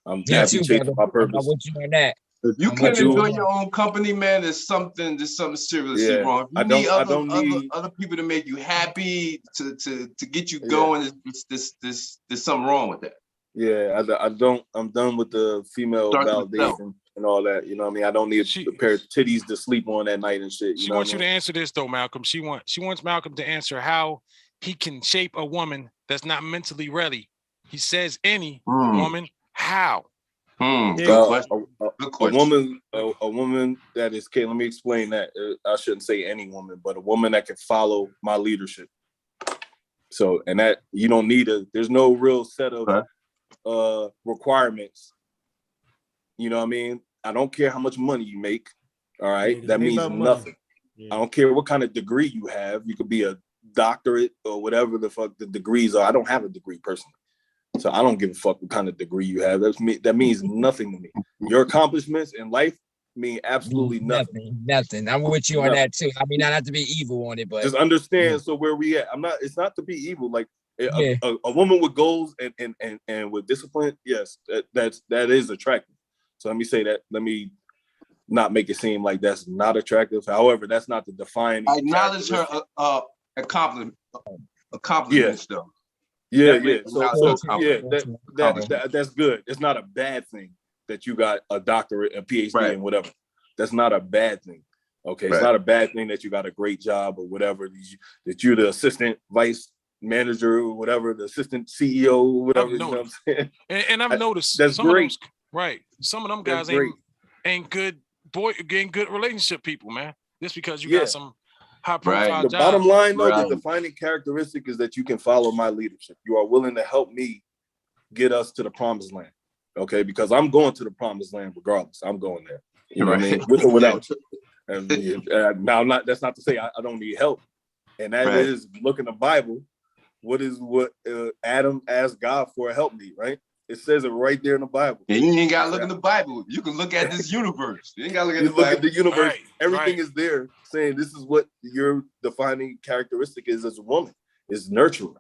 I'm happy chasing my purpose. I want you on that. If you can't enjoy your own company, man, there's something seriously wrong. If you need other people to make you happy, to get you going, there's something wrong with that. Yeah, I'm done with the female validation and all that. You know what I mean? I don't need a pair of titties to sleep on at night and shit. She wants you to answer this though, Malcolm. She wants Malcolm to answer how he can shape a woman that's not mentally ready. He says any woman. How? A woman that is, okay, let me explain that. I shouldn't say any woman, but a woman that can follow my leadership. So, and that you don't need there's no real set of requirements. You know what I mean? I don't care how much money you make. All right. That means nothing. Yeah. I don't care what kind of degree you have. You could be a doctorate or whatever the fuck the degrees are. I don't have a degree personally. So I don't give a fuck what kind of degree you have. That means nothing to me. Your accomplishments in life mean absolutely nothing. Nothing. I'm with you on that too. I mean, not have to be evil on it, but just understand. So where we at? It's not to be evil. Like a woman with goals and with discipline. Yes, that is attractive. So let me say that. Let me not make it seem like that's not attractive. However, that's not the defining. I acknowledge her accomplishments though. Yeah. So that's good. It's not a bad thing that you got a doctorate, a PhD, and whatever. That's not a bad thing. Okay, it's not a bad thing that you got a great job or whatever. That you're the assistant vice manager or whatever, the assistant CEO or whatever. You know what I'm saying? And I've noticed that's great. Some of them guys ain't good relationship people, man. Just because you got some high profile The bottom line, though, the defining characteristic is that you can follow my leadership. You are willing to help me get us to the promised land. Okay, because I'm going to the promised land regardless. I'm going there. You know what I mean? With or without. Now, that's not to say I don't need help. And that is, look in the Bible. What Adam asked God for? Help me, right? It says it right there in the Bible. And you ain't gotta look in the Bible. You can look at this universe. You ain't gotta look at the Bible. Bible. At the universe. Everything is there saying this is what your defining characteristic is as a woman. Is nurturing.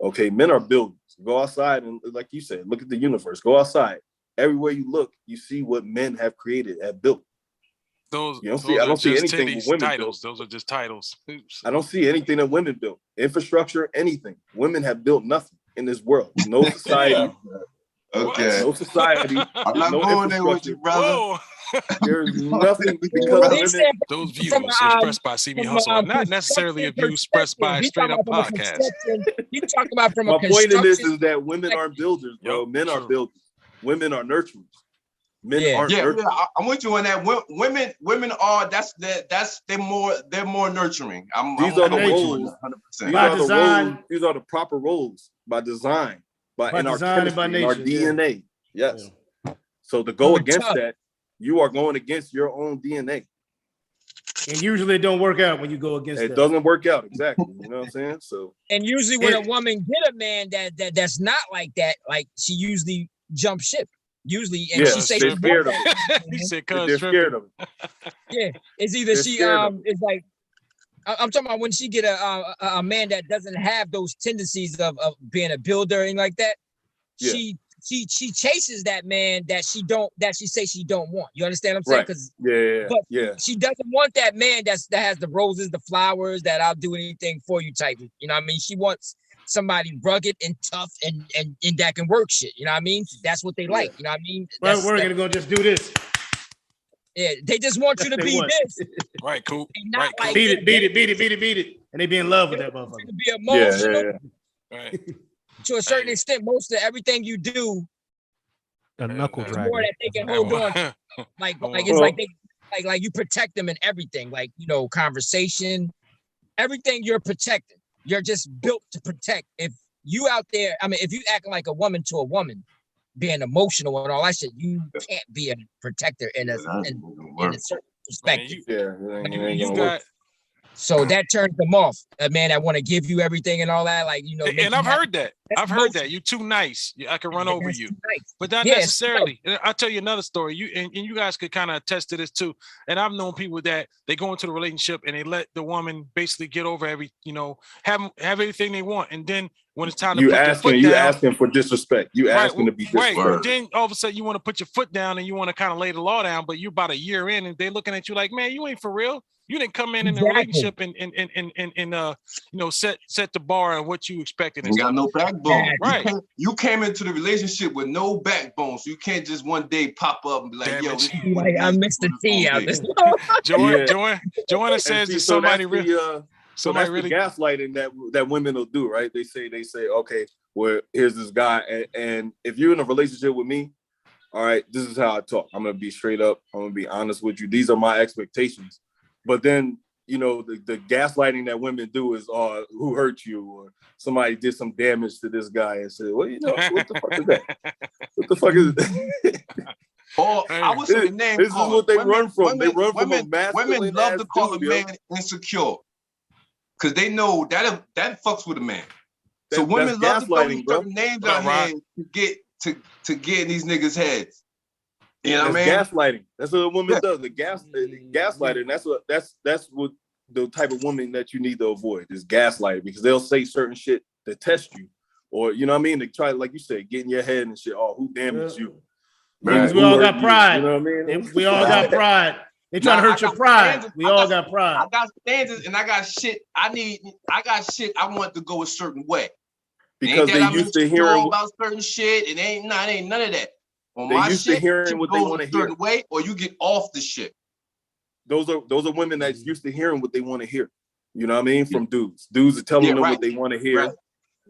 Okay, men are builders. Go outside and, like you said, look at the universe. Go outside. Everywhere you look, you see what men have created, have built. I don't see anything women titles. built. Those are just titles. Oops. I don't see anything that women built. Infrastructure, anything. Women have built nothing in this world. No society. Okay. No society. I'm not going there with you, brother. There's nothing because those views expressed by CB Hustle are not necessarily a view expressed by a straight up podcast. You talking about from my point in this is that women are builders, bro. Men are builders. Women are nurturers. Men aren't nurturers. I'm with you on that. Women are they're more nurturing. These are the roles. 100%. These are the proper roles by design, in our chemistry, in our DNA. Yes. So to go against that, you are going against your own DNA. And usually it don't work out when you go against It them. doesn't work out exactly. You know what I'm saying? So And usually when a woman get a man that's not like that, like she usually jump ship. Usually, and she say they're scared of it. He said, They're scared of it. Yeah, it's either They're she scared of it's like I'm talking about when she get a man that doesn't have those tendencies of being a builder and like that. Yeah. She chases that man that she say she don't want. You understand what I'm saying? Right. Because Yeah. she doesn't want that man that has the roses, the flowers, that I'll do anything for you type. You know what I mean? She wants somebody rugged and tough and that can work shit. You know what I mean? That's what they like. You know what I mean? We're gonna go just do this. Yeah, they just want you to be this. Right, cool. Right, cool. Beat it. And they be in love with that motherfucker. To be emotional. Right. To a certain extent, most of everything you do, a knuckle more dragon. that they can hold on to. Like it's like they like you protect them in everything, like conversation, everything you're protecting. You're just built to protect. If you out there, I mean, if you acting like a woman to a woman, being emotional and all that shit, you can't be a protector in a certain perspective. You got. So that turns them off. A man that want to give you everything and all that, like And I've heard that. I've heard that. You're too nice. I can run over you. Nice. But not necessarily. I'll tell you another story. You guys could kind of attest to this too. And I've known people that they go into the relationship and they let the woman basically get over have everything they want. And then when it's time to put their foot down, you asking for disrespect. You asking to be disrespected. Right. Then all of a sudden you want to put your foot down and you want to kind of lay the law down, but you're about a year in and they're looking at you like, man, you ain't for real. You didn't come in a relationship and set the bar on what you expected. You got no backbone. Right. You came into the relationship with no backbone, so you can't just one day pop up and be like, "Yo, I missed the T out this." Joanna says that somebody really. So that's the gaslighting that women will do, right? They say, okay, well, here's this guy, and if you're in a relationship with me, all right, this is how I talk. I'm gonna be straight up. I'm gonna be honest with you. These are my expectations. But then, the gaslighting that women do is, who hurt you? Or somebody did some damage to this guy and said, well, what the fuck is that? What the fuck is it? I would say the name. This is what they run from. They run from a masculine. Women love to call a man insecure because they know that fucks with a man. So women love to throw these certain names out here to get in these niggas' heads. You know what I mean? Gaslighting. That's what a woman does. The gaslighting. That's what the type of woman that you need to avoid is gaslighting, because they'll say certain shit to test you, or you know what I mean. They try, like you said, get in your head and shit. Oh, who damaged you? Because we all got pride. You know what I mean? We all got pride. They trying to hurt your pride. We all got pride. I got standards and I got shit. I got shit. I want to go a certain way. Because they used to hearing about certain shit. It ain't none of that. They used to hearing what they want to hear. Way, or you get off the shit. Those are women that's used to hearing what they want to hear. You know what I mean? From dudes. Dudes are telling them what they want to hear. Right.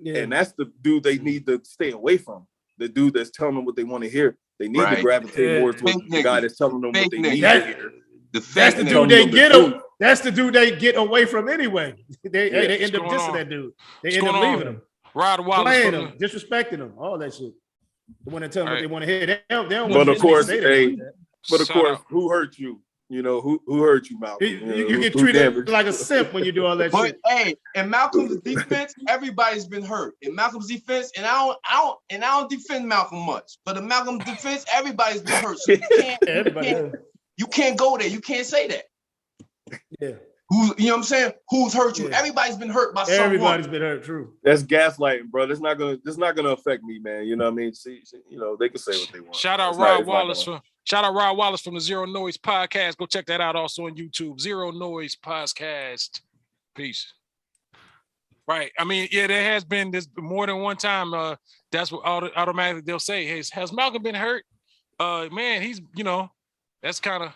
Yeah. And that's the dude they need to stay away from. The dude that's telling them what they want to hear. They need to gravitate more towards the guy that's telling them what they need to hear. That's the dude they get them. That's the dude they get away from anyway. They end up dissing that dude. They end up leaving him. Rod Wallace, playing them, disrespecting them, all that shit. The one that tell them what they want to hear. They don't but of course, who hurt you? Who hurt you, Malcolm? You get treated like a simp when you do all that shit. Hey, in Malcolm's defense, everybody's been hurt. In Malcolm's defense, and I don't defend Malcolm much, but in Malcolm's defense, everybody's been hurt. So you can't go there. You can't say that. Yeah. You know what I'm saying? Who's hurt you? Yeah. Everybody's been hurt by someone. Everybody's been hurt, true. That's gaslighting, bro. That's not gonna affect me, man. You know what I mean? See, they can say what they want. Shout out Rod Wallace from the Zero Noise Podcast. Go check that out also on YouTube. Zero Noise Podcast. Peace. Right. I mean, yeah, there has been this more than one time. That's what automatically they'll say, hey, has Malcolm been hurt? Man, he's, that's kind of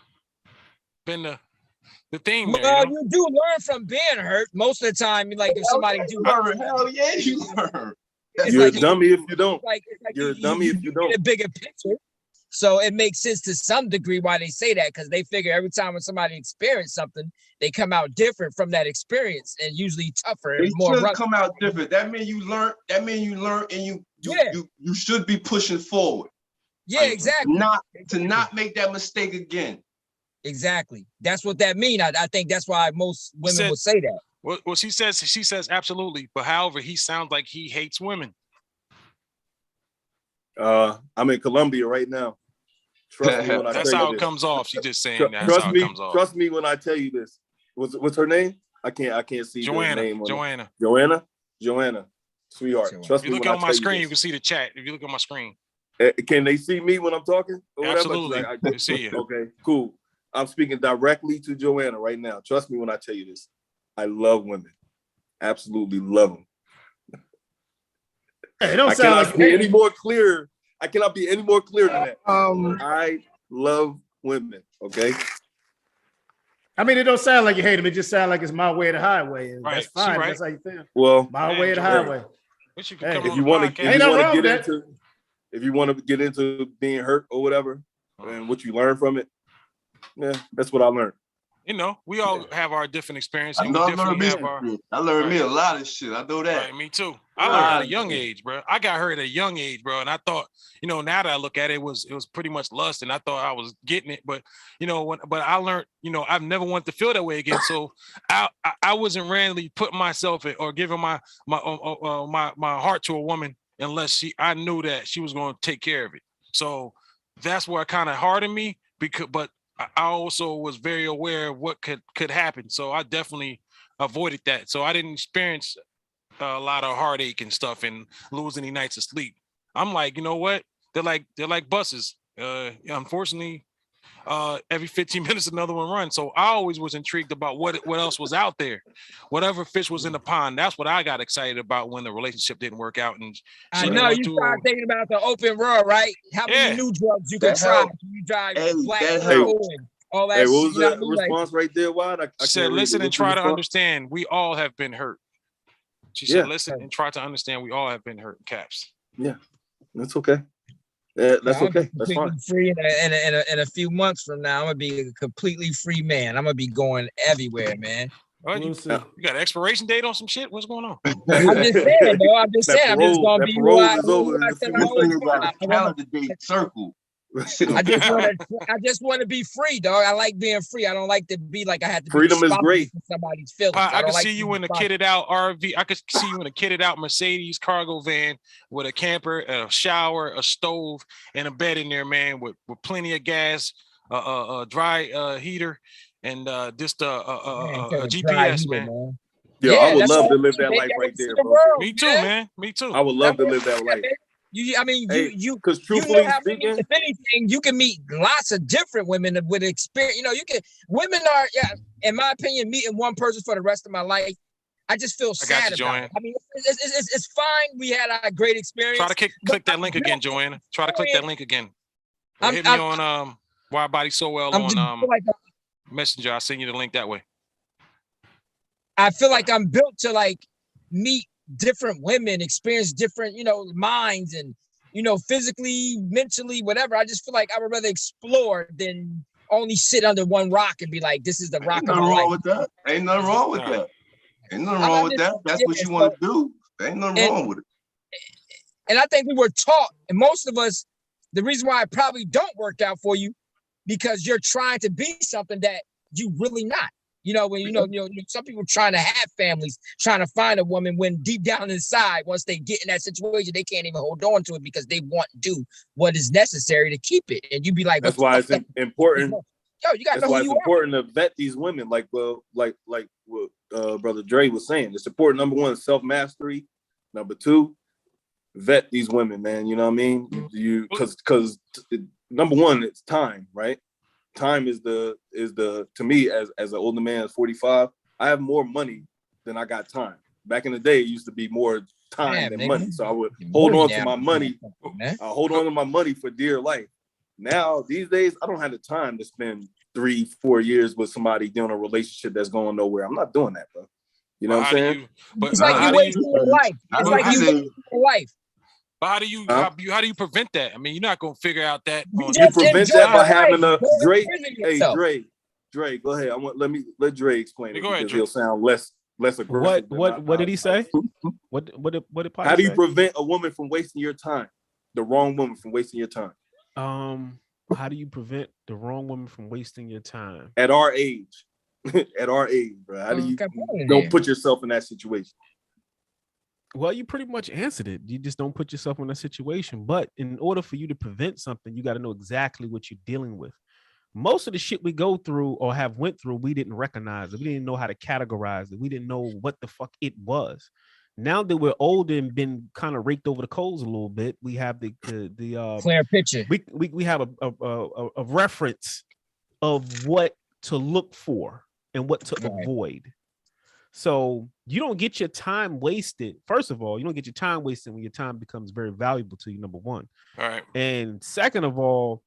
been the thing. Well, you do learn from being hurt most of the time. Like if somebody do hurt, hell yeah, you learn. You're a dummy if you don't. You're a dummy if you don't. Get a bigger picture. So it makes sense to some degree why they say that, because they figure every time when somebody experiences something, they come out different from that experience and usually tougher. They more should come out different. That means you learn. And you should be pushing forward. Yeah, exactly. To not make that mistake again. Exactly. That's what that means. I think that's why most women would say that. Well, she says absolutely, but however, he sounds like he hates women. I'm in Colombia right now. Trust me when I tell you this. That's how it comes off. She's just saying that's how it comes off. Trust me when I tell you this. What's her name? I can't see Joanna. the name. Joanna. Sweetheart. Trust me. If you look on my screen, you can see the chat. If you look on my screen. Can they see me when I'm talking? Or Absolutely. I can see you. Okay, cool. I'm speaking directly to Joanna right now. Trust me when I tell you this. I love women. Absolutely love them. Hey, don't I sound cannot like be any more clear. I cannot be any more clear than that. Um, I love women. Okay. I mean, it don't sound like you hate him. It just sounds like it's my way or the highway. Right. That's fine. Right. That's how you feel. Well, my way or the highway. If you want to, if you want to get into being hurt or whatever, and what you learn from it, yeah, that's what I learned. You know, we all have our different experiences. I learned me a lot of shit. I know that. Right, me too. I learned at a young age, bro. I got hurt at a young age, bro. And I thought, now that I look at it, it was pretty much lust, and I thought I was getting it. But but I learned, I've never wanted to feel that way again. So I wasn't randomly putting myself or giving my heart to a woman unless I knew that she was going to take care of it. So that's where it kind of hardened me but I also was very aware of what could happen. So I definitely avoided that. So I didn't experience a lot of heartache and stuff and lose any nights of sleep. I'm like, you know what? They're like buses. Unfortunately, every 15 minutes another one runs. So I always was intrigued about what else was out there. Whatever fish was in the pond, that's what I got excited about when the relationship didn't work out. And I know you start thinking about the open world, right? How many new drugs you can try? You drive black and all that. Hey, what was the response right there, Wad? I said, listen and try to understand. We all have been hurt. She said, listen and try to understand. We all have been hurt. Caps. Yeah, that's okay. That's okay. That's fine. Free in a few months from now, I'm gonna be a completely free man. I'm gonna be going everywhere, man. You got an expiration date on some shit? What's going on? I'm just saying, bro. I'm just saying. I'm just gonna be who I said I always was. Calendar date circle. I just want to be free, dog. I like being free. I don't like to be like I have to. Freedom is great. Somebody's feelings. I can see you in a kitted out RV. I could see you in a kitted out Mercedes cargo van with a camper, a shower, a stove, and a bed in there, man, with plenty of gas, a dry heater, and just a GPS, man. Yeah, I would love to live that life right there, bro. Me too, man. Me too. I would love to live that life. Because truthfully speaking, if anything, you can meet lots of different women with experience. Women are, in my opinion, meeting one person for the rest of my life. I just feel sad about it. I mean, it's fine. We had a great experience. Try to click that link again, Joanna. Try to click that link again. Hit me on Why Body So Well on Messenger. I'll send you the link that way. I feel like I'm built to meet different women, experience different, minds and, physically, mentally, whatever. I just feel like I would rather explore than only sit under one rock and be like, this is the rock of my life. Ain't nothing wrong with that. Ain't nothing wrong with that. That's what you want to do. Ain't nothing wrong with it. And I think we were taught, and most of us, the reason why it probably don't work out for you, because you're trying to be something that you really not. Some people trying to have families, trying to find a woman when deep down inside, once they get in that situation, they can't even hold on to it because they want to do what is necessary to keep it. And you'd be like, that's why it's important. You got to know who you are. It's important to vet these women, like what Brother Dre was saying. It's important. Number one, self-mastery. Number two, vet these women, man. You know what I mean? Because number one, it's time, right? Time is the to me as an older man, 45, I have more money than I got time. Back in the day, it used to be more time than money. So I would hold on to my money. I hold on to my money for dear life. Now, these days, I don't have the time to spend 3-4 years with somebody doing a relationship that's going nowhere. I'm not doing that, bro. You know what I'm saying? It's like you wasting your life. It's like you wasting your life. But how do you prevent that? I mean, you're not gonna figure out that. You prevent that by having a Dre. Hey, Dre, go ahead. Let Dre explain it because he'll sound less aggressive. What did he say? What did How do you prevent a woman from wasting your time? The wrong woman from wasting your time. How do you prevent the wrong woman from wasting your time? At our age, bro. How do you don't put yourself in that situation? Well, you pretty much answered it. You just don't put yourself in that situation. But in order for you to prevent something, you got to know exactly what you're dealing with. Most of the shit we go through or have went through, we didn't recognize it. We didn't know how to categorize it. We didn't know what the fuck it was. Now that we're older and been kind of raked over the coals a little bit, we have the clear picture. We have a reference of what to look for and what to avoid. So you don't get your time wasted. First of all, you don't get your time wasted when your time becomes very valuable to you, number one. All right. And second of all,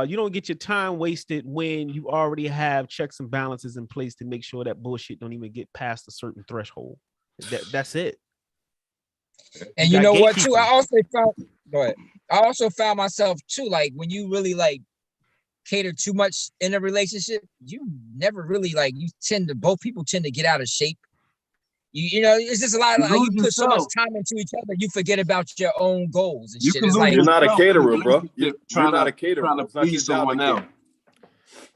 you don't get your time wasted when you already have checks and balances in place to make sure that bullshit don't even get past a certain threshold. That's it. And you know what, too? I also found myself, too, like, when you really, like, cater too much in a relationship, you never really, like, both people tend to get out of shape. You know, it's just a lot of, like, you put so much time into each other, you forget about your own goals and shit. It's like, you're not a caterer, bro. You're not a caterer. Trying to please someone else.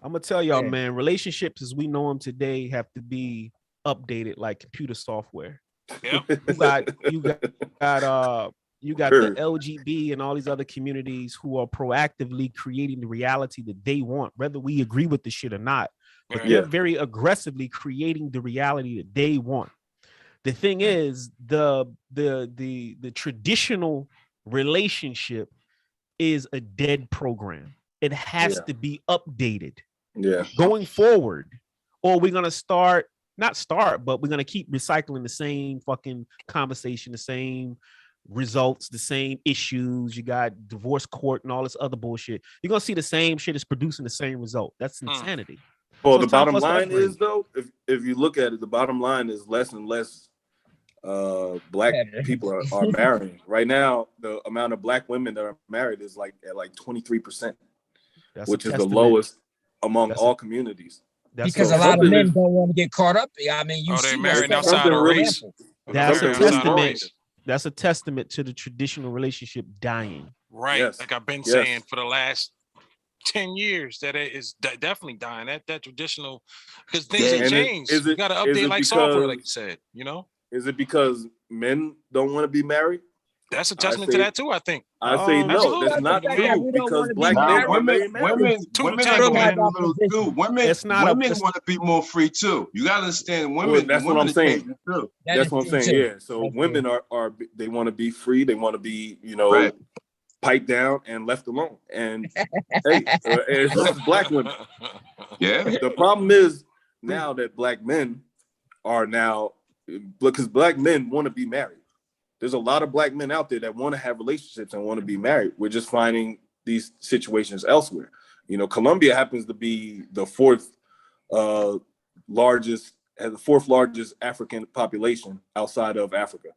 I'm gonna tell y'all, man, relationships as we know them today have to be updated like computer software. Yeah. You got the LGB and all these other communities who are proactively creating the reality that they want, whether we agree with the shit or not. But they're very aggressively creating the reality that they want. The thing is, the traditional relationship is a dead program. It has to be updated. Yeah. Going forward, or we're gonna but we're gonna keep recycling the same fucking conversation, the same results, the same issues. You got divorce court and all this other bullshit. You're gonna see the same shit is producing the same result. That's insanity. Well, the bottom line is, though, if you look at it, the bottom line is less and less black people are marrying. Right now, the amount of black women that are married is like at like 23%, which is the lowest among all communities. Because a lot of men don't want to get caught up. I mean, you see married outside of race. That's a testament. That's a testament to the traditional relationship dying. Right. Yes. Like I've been saying for the last 10 years that it is definitely dying. That traditional, because things have changed. You got to update like software, like you said, you know? Is it because men don't want to be married? That's a testament to that too, I think. I say no, that's not true because black men are very married. Women want to be more free too. You got to understand women. That's what I'm saying. That's what I'm saying. Yeah. So women are they want to be free. They want to be, piped down and left alone. And it's black women. Yeah. The problem is now that black men are because black men want to be married. There's a lot of black men out there that want to have relationships and want to be married. We're just finding these situations elsewhere. Colombia happens to be the fourth largest African population outside of Africa.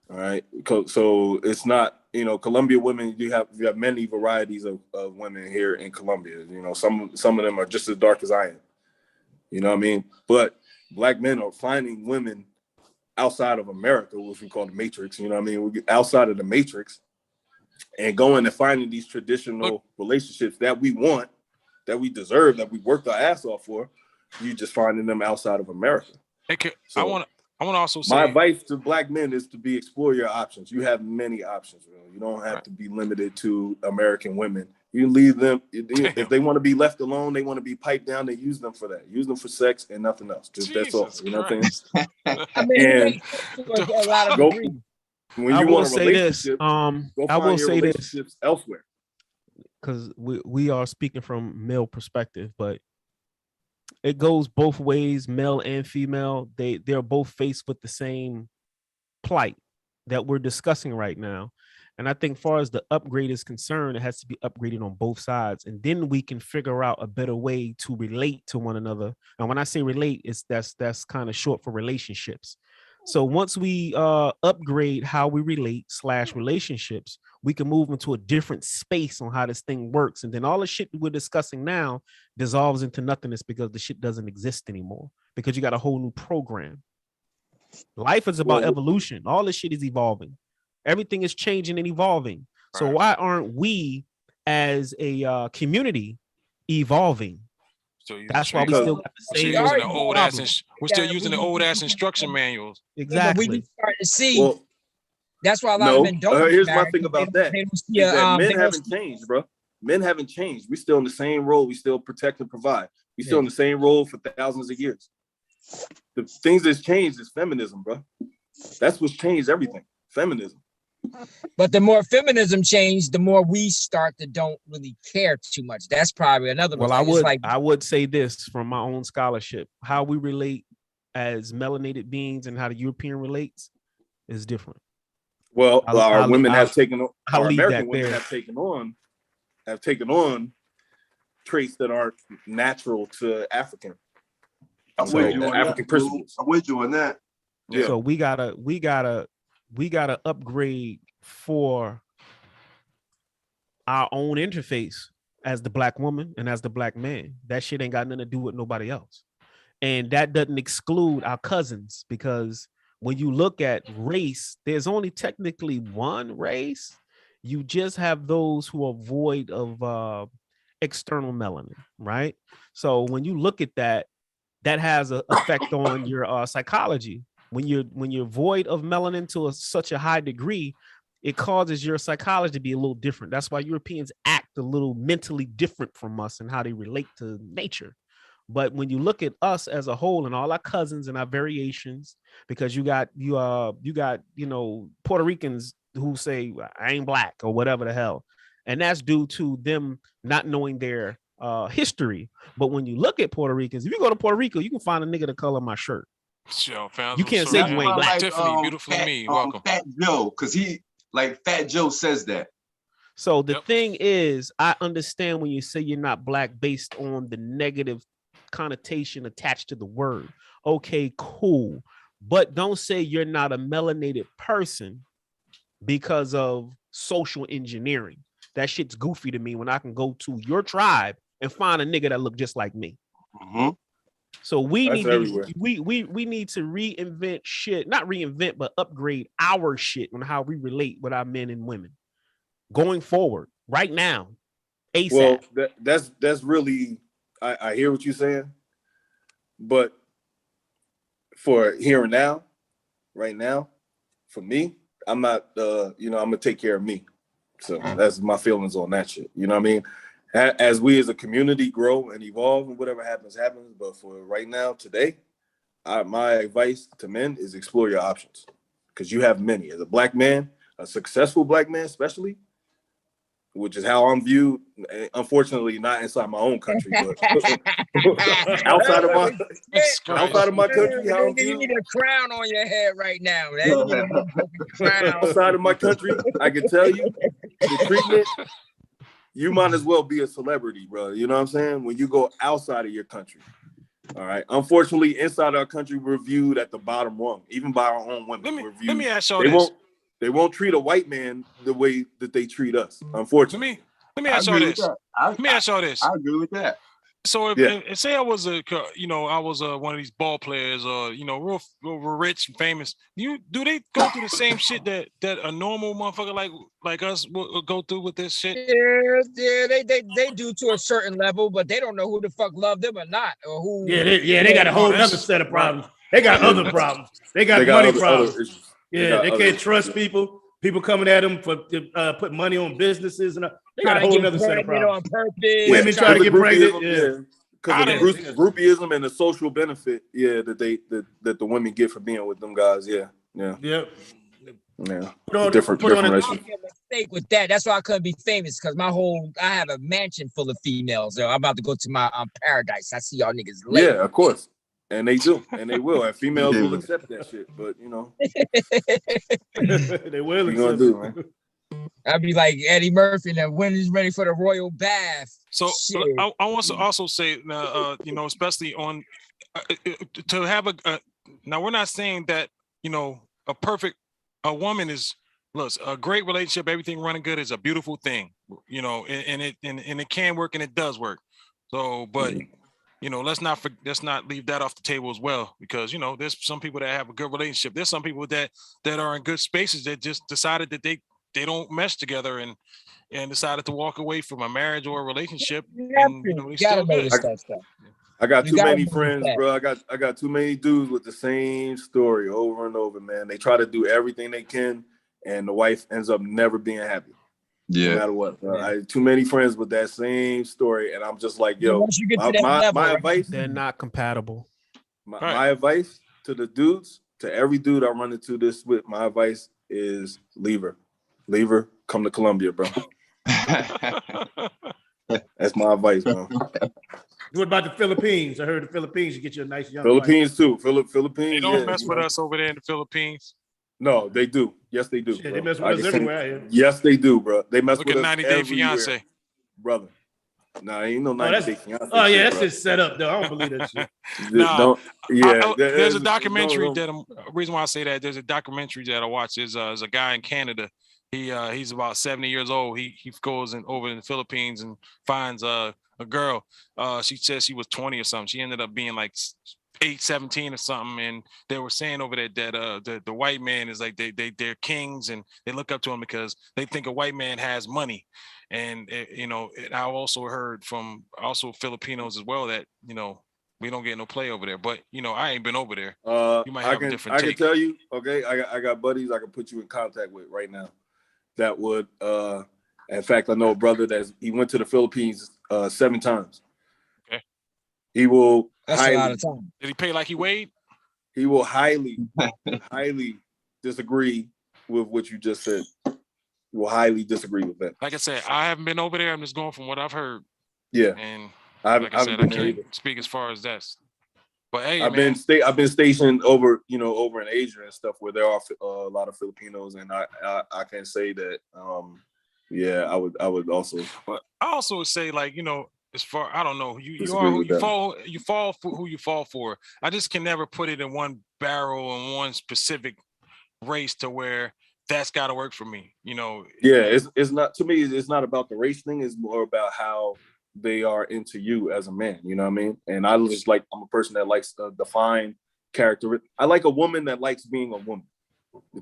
All right. So it's not, Colombia women, you have many varieties of women here in Colombia. Some of them are just as dark as I am. You know what I mean? But black men are finding women outside of America, which we call the matrix, you know what I mean? We get outside of the matrix and going and finding these traditional relationships that we want, that we deserve, that we worked our ass off for. You just finding them outside of America. So, I want to also say my advice to black men is to explore your options. You have many options, bro. You don't have to be limited to American women. You leave them if they want to be left alone, they want to be piped down, they use them for that. Use them for sex and nothing else. That's all. You know what I'm saying? I will say this. I will say this elsewhere. Because we are speaking from male perspective, but it goes both ways, male and female. They're both faced with the same plight that we're discussing right now. And I think far as the upgrade is concerned, it has to be upgraded on both sides. And then we can figure out a better way to relate to one another. And when I say relate, that's kind of short for relationships. So once we upgrade how we relate / relationships, we can move into a different space on how this thing works. And then all the shit we're discussing now dissolves into nothingness because the shit doesn't exist anymore, because you got a whole new program. Life is about evolution. All this shit is evolving. Everything is changing and evolving. So why aren't we as a community evolving. So that's why we still got the same using the old ass. We're still using the old ass instruction manuals. Exactly. Yeah, but we start to see. That's why a lot of men don't. Here's my thing about that. Men haven't changed, bro. Men haven't changed. We still in the same role. We still protect and provide. We still in the same role for thousands of years. The things that's changed is feminism, bro. That's what's changed everything. Feminism. But the more feminism changed, the more we start to don't really care too much. That's probably another. Well, I would say this from my own scholarship: how we relate as melanated beings and how the European relates is different. Well, our women have taken on. Our American women have taken on traits that are natural to African. African principles. I'm with you on that. Yeah. So we gotta upgrade for our own interface as the black woman and as the black man. That shit ain't got nothing to do with nobody else. And that doesn't exclude our cousins, because when you look at race, there's only technically one race. You just have those who are void of external melanin, right? So when you look at that, that has an effect on your psychology. When you're void of melanin to such a high degree, it causes your psychology to be a little different. That's why Europeans act a little mentally different from us and how they relate to nature. But when you look at us as a whole and all our cousins and our variations, because you got Puerto Ricans who say I ain't black or whatever the hell, and that's due to them not knowing their history. But when you look at Puerto Ricans, if you go to Puerto Rico, you can find a nigga the color of my shirt. You can't say you ain't black. Tiffany, beautiful to me. Welcome. Fat Joe, because Fat Joe says that. So the thing is, I understand when you say you're not black based on the negative connotation attached to the word. Okay, cool. But don't say you're not a melanated person because of social engineering. That shit's goofy to me when I can go to your tribe and find a nigga that look just like me. Mm-hmm. So we need to reinvent shit, not reinvent, but upgrade our shit on how we relate with our men and women going forward right now. ASAP. Well, that's really, I hear what you're saying, but for here and now, right now, for me, I'm not, I'm gonna take care of me. So that's my feelings on that shit. You know what I mean? As we as a community grow and evolve and whatever happens. But for right now, today, my advice to men is explore your options, because you have many. As a black man, a successful black man, especially, which is how I'm viewed. Unfortunately, not inside my own country, but outside of my country, how I'm viewed. You need a crown on your head right now. You need a crown. Outside of my country, I can tell you the treatment. You might as well be a celebrity, bro. You know what I'm saying? When you go outside of your country. All right. Unfortunately, inside our country, we're viewed at the bottom rung, even by our own women. Let me ask y'all this. They won't treat a white man the way that they treat us, unfortunately. Let me ask y'all this. Let me ask y'all this. I agree with that. So if say I was one of these ball players, real rich and famous, do they go through the same shit that a normal motherfucker like us will go through with this shit? Yeah, they do to a certain level, but they don't know who the fuck love them or not, or who. They got a whole other set of problems. They got other problems. They got money problems. They can't trust people. People coming at them for put money on businesses, and they got a whole other set of problems. On purpose. Women trying to get pregnant. Because of the groupieism and the social benefit, that the women get for being with them guys. Yeah. Different mistake with that. That's why I couldn't be famous, because I have a mansion full of females. So I'm about to go to my paradise. I see y'all niggas later. Yeah, of course. And they do, and they will. And females will accept that shit, but they will accept it, man. I'd be like Eddie Murphy, and when he's ready for the royal bath. So I want to also say, especially on to have now we're not saying that a woman is a great relationship, everything running good is a beautiful thing, and it can work and it does work. So, but let's not leave that off the table as well, because there's some people that have a good relationship. There's some people that are in good spaces that just decided that they don't mesh together, and and decided to walk away from a marriage or a relationship. You And, you know, they gotta still know good. this stuff. I got You too gotta many know friends, that. bro. I got too many dudes with the same story over and over, man. They try to do everything they can, and the wife ends up never being happy. Yeah. No matter what. I had too many friends with that same story, and I'm just like, yo, Once you get to that level, my right? advice, They're not compatible. my advice to the dudes, to every dude I run into this with, my advice is leave her, come to Colombia, bro. That's my advice, bro. What about the Philippines? I heard the Philippines, you get you a nice young Philippines wife. too. Philippines. They don't mess with us over there in the Philippines. No, they do. Yes, they do. Shit, they mess with us everywhere. Yes, they do, bro. They mess Look with at us 90 Day everywhere, Fiance. brother. Nah, ain't no 90 Day Fiance. Oh yeah, shit, that's bro. just set up though. I don't believe that shit. No, yeah. There's a documentary reason why I say that. There's a documentary that I watch. Is a guy in Canada. He's about 70 years old. He goes over in the Philippines and finds a girl. She says she was 20 or something. She ended up being like 17 or something, and they were saying over there that the white man is like they're kings, and they look up to him because they think a white man has money. And I also heard from Filipinos as well that we don't get no play over there. But I ain't been over there. You might have a different take. I can tell you, okay, I got buddies I can put you in contact with right now that would in fact, I know a brother he went to the Philippines 7 times. Okay. He will That's a lot of time. Did he pay like he weighed? He will highly disagree with what you just said. He will highly disagree with that. Like I said, I haven't been over there. I'm just going from what I've heard. Yeah. And like I said, I can't speak as far as that. But hey, I've been stationed over in Asia and stuff where there are a lot of Filipinos, and I can say that I would also. But I also would say, like, as far, I don't know, you fall for who you fall for. I just can never put it in one barrel and one specific race to where that's got to work for me. Yeah, it's not, to me. It's not about the race thing. It's more about how they are into you as a man. You know what I mean? And I'm a person that likes to define character. I like a woman that likes being a woman.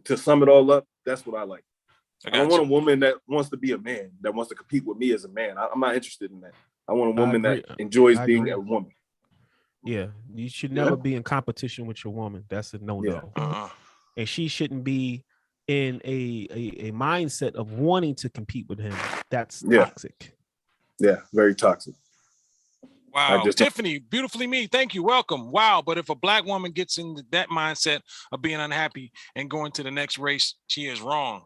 To sum it all up, that's what I like. I don't want a woman that wants to be a man, that wants to compete with me as a man. I'm not interested in that. I want a woman that enjoys being a woman. Yeah, you should never be in competition with your woman. That's a no-no. Yeah. And she shouldn't be in a mindset of wanting to compete with him. That's toxic. Yeah, very toxic. Wow, Tiffany, beautifully me. Thank you. Welcome. Wow, but if a black woman gets into that mindset of being unhappy and going to the next race, she is wrong.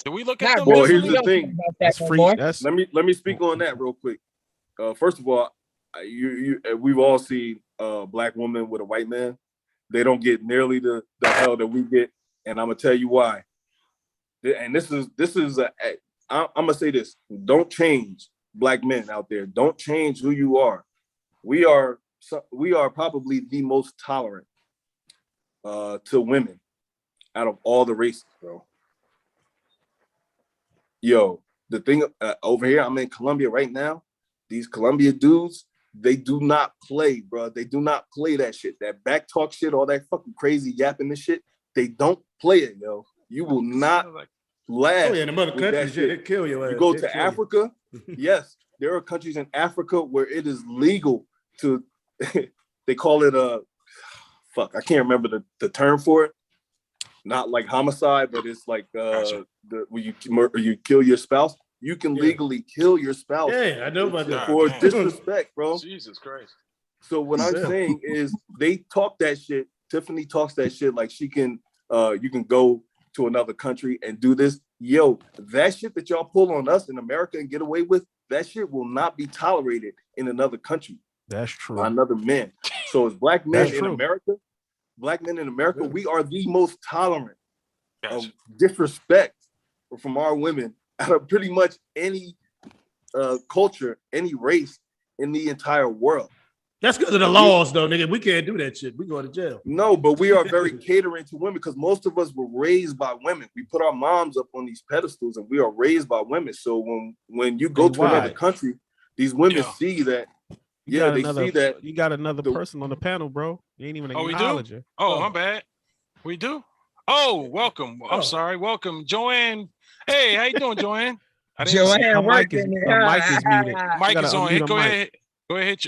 Do we look at them? Well, here's the thing. That's free. Let me speak on that real quick. First of all, we've all seen a black woman with a white man. They don't get nearly the hell that we get, and I'm gonna tell you why. And I'm gonna say this: don't change, black men out there. Don't change who you are. We are probably the most tolerant to women out of all the races, bro. Yo, the thing over here, I'm in Colombia right now. These Colombia dudes, they do not play, bro. They do not play that shit. That back talk shit, all that fucking crazy yapping and shit. They don't play it, yo. You will not laugh. Oh yeah, in the mother countries, they kill you. You go to Africa, yes, there are countries in Africa where it is legal to, they call it I can't remember the term for it. Not like homicide, but it's like when you kill your spouse. You can legally kill your spouse. Yeah, I know about that. For disrespect, bro. Jesus Christ. So what I'm saying is they talk that shit. Tiffany talks that shit like she can, you can go to another country and do this. Yo, that shit that y'all pull on us in America and get away with, that shit will not be tolerated in another country. That's true. By another man. So as black men in America, we are the most tolerant of disrespect from our women out of pretty much any culture, any race in the entire world. That's because of the laws, though, nigga. We can't do that shit. We go to jail. No, but we are very catering to women because most of us were raised by women. We put our moms up on these pedestals and we are raised by women. So when you go to another country, these women see that. See that. You got another person on the panel, bro. You ain't even acknowledge her. Oh, my bad. We do? Oh, welcome. I'm sorry. Welcome, Joanne. Hey, how you doing, Joanne? I didn't see Joanne My mic is working. muted. Mike gotta is on. unmute a Go mic. ahead. Go ahead.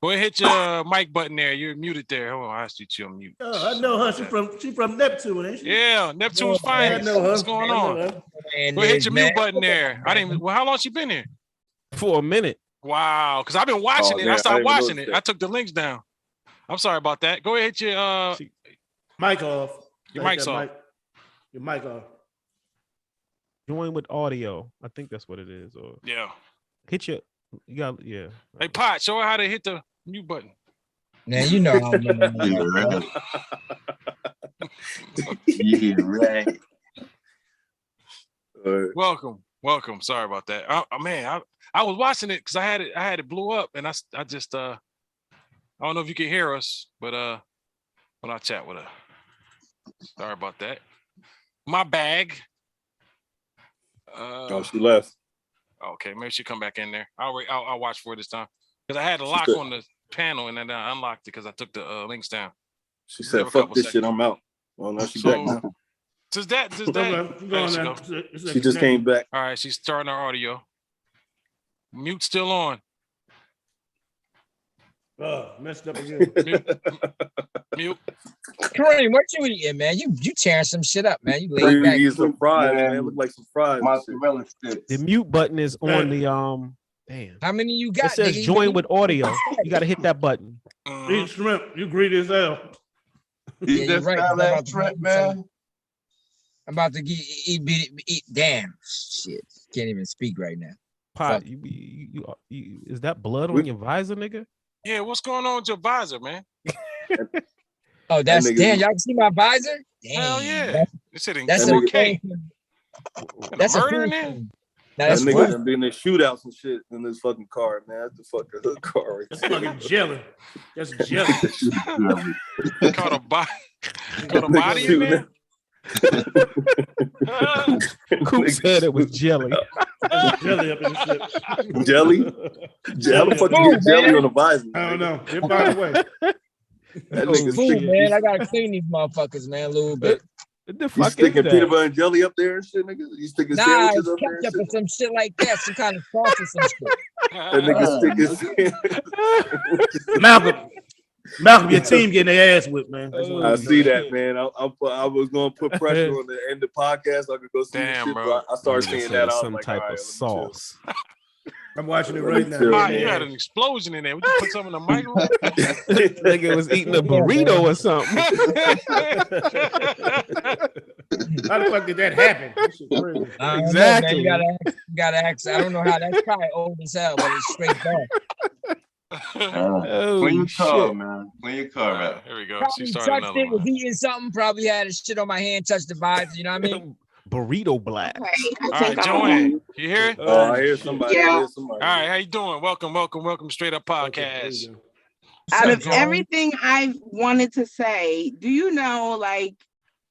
Go ahead. Hit your mic button there. You're muted there. Hold on. I asked you to unmute. I know her. She from Neptune, ain't she? Yeah, Neptune's Yeah, I finest. know her. What's going I know on? her. Go ahead. Hit your mute button there. I didn't. Well, how long she been here? For a minute. Wow. Because I've been watching it. damn, I started didn't watching notice it. that. I took the links down. I'm sorry about that. Go ahead. Hit your Mic off. Your mic's off. Your mic off. Join with audio. I think that's what it is. Or yeah. hit your. You got yeah. Hey, Pot, show her how to hit the mute button. Man, you know how Yeah, right. Welcome. Sorry about that. I was watching it because I had it blew up, and I just I don't know if you can hear us, but when I chat with her. Sorry about that. My bag. She left. Okay, maybe she'll come back in there. I'll watch for it this time because I had the lock on the panel and then I unlocked it because I took the links down. She said, "Fuck this shit, I'm out." Well, now she's back now. Does that? She just came back. All right, she's starting our audio. Mute still on. Messed up again. Mute. Kareem, what you eating, man? You tearing some shit up, man. You laid back. Eat some fries, man. Look like some fries. Mozzarella sticks. The mute button is on the Damn. How many you got? It says nigga? join with audio. You got to hit that button. Eat shrimp. You greedy as hell. Eat that fat-ass shrimp, man. I'm about to eat. Damn shit. Can't even speak right now. Pot, you is that blood on your visor, nigga? Yeah, what's going on with your visor, man? Oh, that's damn. Y'all can see my visor? Damn. Hell yeah. It's hitting That's 4K. That's murder a in there? Now, That that's nigga what? done been in shootouts and shit in this fucking car, man. That's the fucking hood car. Right That's there. fucking jelly. That's jelly. Caught a body in there? Who said it was jelly? Jelly up in the shit. Jelly? How the fuck you get jelly on the visor? I don't know. It by the way. That nigga Food, sticking, man. I gotta clean these motherfuckers, man, a little bit. The you fuck sticking is peanut that? butter and jelly up there and shit, nigga? You sticking Nah, sandwiches it's up there and ketchup shit? or some shit like that. Some kind of sauce or some shit. That nigga sticking Malcolm, your team getting their ass whipped, man. I see that, man. I was gonna put pressure on the end of the podcast. So I could go see the shit, bro. but I started seeing that. I was Some like, type all right, of let me chill. sauce. I'm watching it Let right me now. chill, Ah, man. you had an explosion in there. Would you put something in the microwave? Nigga was eating a burrito or something. How the fuck did that happen? That shit crazy. I don't know, Exactly. man. You gotta ask. I don't know how that's probably old as hell, but it's straight back. Oh, Clean your car, shit. man. Clean your car out. Here we go. She Probably started touched another it, was one. eating something, probably had a shit on my hand, touched the vibes, you know what I mean? Burrito black. All right, Joanne, you hear it? Oh, I hear somebody. I hear somebody. All right, how you doing? Welcome, Straight Up Podcast. Out of Joanne? everything I've wanted to say, do you know, like,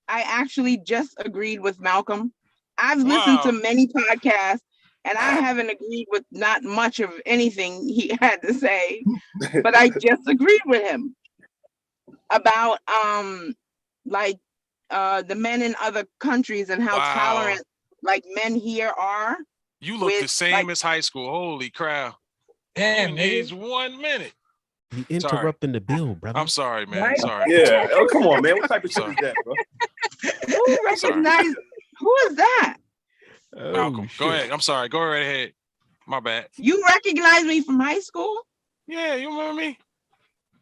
I actually just agreed with Malcolm. I've listened to many podcasts and I haven't agreed with not much of anything he had to say, but I just agreed with him about the men in other countries and how tolerant like men here are. You look the same as high school. Holy crap. Damn, Age 1 minute. You interrupting the bill, brother. I'm sorry, man. Right? Sorry. Yeah. Oh, come on, man. What type of shit is that, bro? Who recognized? Who is that? Malcolm, go ahead. I'm sorry. Go right ahead. My bad. You recognize me from high school? Yeah, you remember me?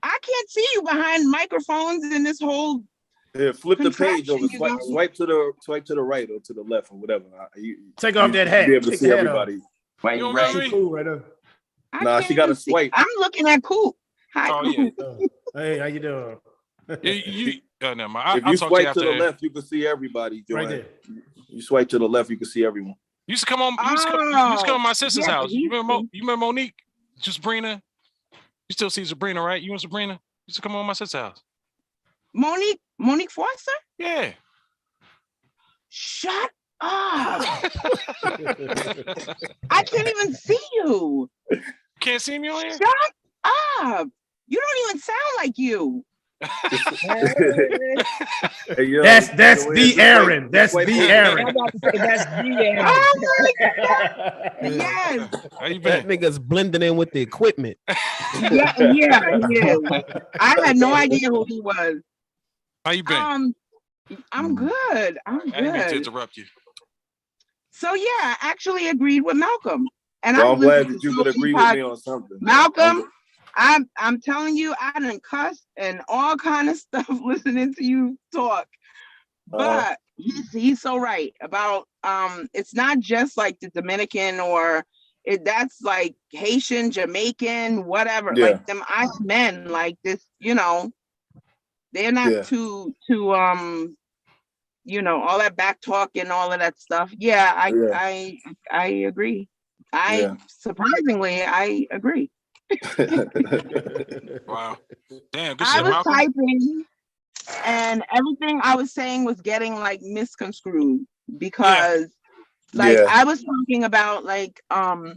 I can't see you behind microphones in this whole. Yeah, flip the page over. Contraction, Swipe to the right or to the left or whatever. Take off that hat. Be able to Take see the hat everybody. You don't remember me? Cool right there. Nah, she got to swipe. I'm looking at Coop. Hi, Oh, Coop. yeah. Hey, how you doing? Never mind. If I'll you talk to you swipe to after. the left, you can see everybody. Joanne. Right there. You swipe to the left, you can see everyone. You used to come on. You used to come to my sister's yeah, house. You remember Monique? Sabrina? You still see Sabrina, right? You and Sabrina used to come on my sister's house. Monique Foster? Yeah. Shut up. I can't even see you. Can't see me on here? Shut up. You don't even sound like you. Hey, yo, That's you know, the Aaron. That's like- the I'm Aaron. about to say that's the Oh my God. Yes. How you That been? nigga's blending in with the equipment. Yeah, yeah, he is. I had no idea who he was. How you been? I'm good. I'm I didn't mean to good. interrupt you. So yeah, I actually agreed with Malcolm. And Well, I I'm glad listened that to you so would many agree with me on something. Malcolm, I'm telling you, I done cuss and all kind of stuff listening to you talk. But he's so right about it's not just like the Dominican or that's like Haitian, Jamaican, whatever. Yeah. Like them Irish men, like this, you know, they're not too you know, all that back talk and all of that stuff. Yeah, I agree. Surprisingly, I agree. Wow. Damn, good I shit, was Malcolm. typing and everything I was saying was getting like misconstrued because I was talking about like I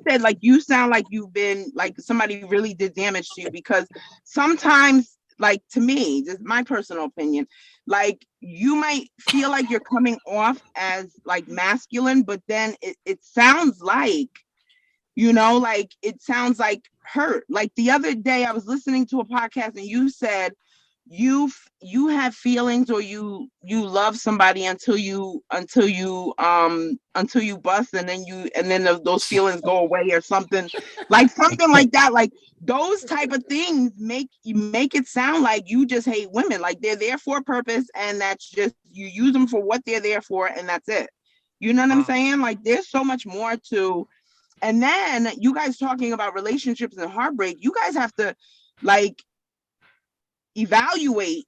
said like you sound like you've been like somebody really did damage to you because sometimes like to me, this is my personal opinion, like you might feel like you're coming off as like masculine, but then it sounds like, you know, like it sounds like hurt. Like the other day I was listening to a podcast and you said you have feelings or you love somebody until you bust and then those feelings go away or something like that. Like those type of things make it sound like you just hate women, like they're there for a purpose and that's just you use them for what they're there for and that's it. You know what I'm saying? Like there's so much more to. And then you guys talking about relationships and heartbreak, you guys have to like evaluate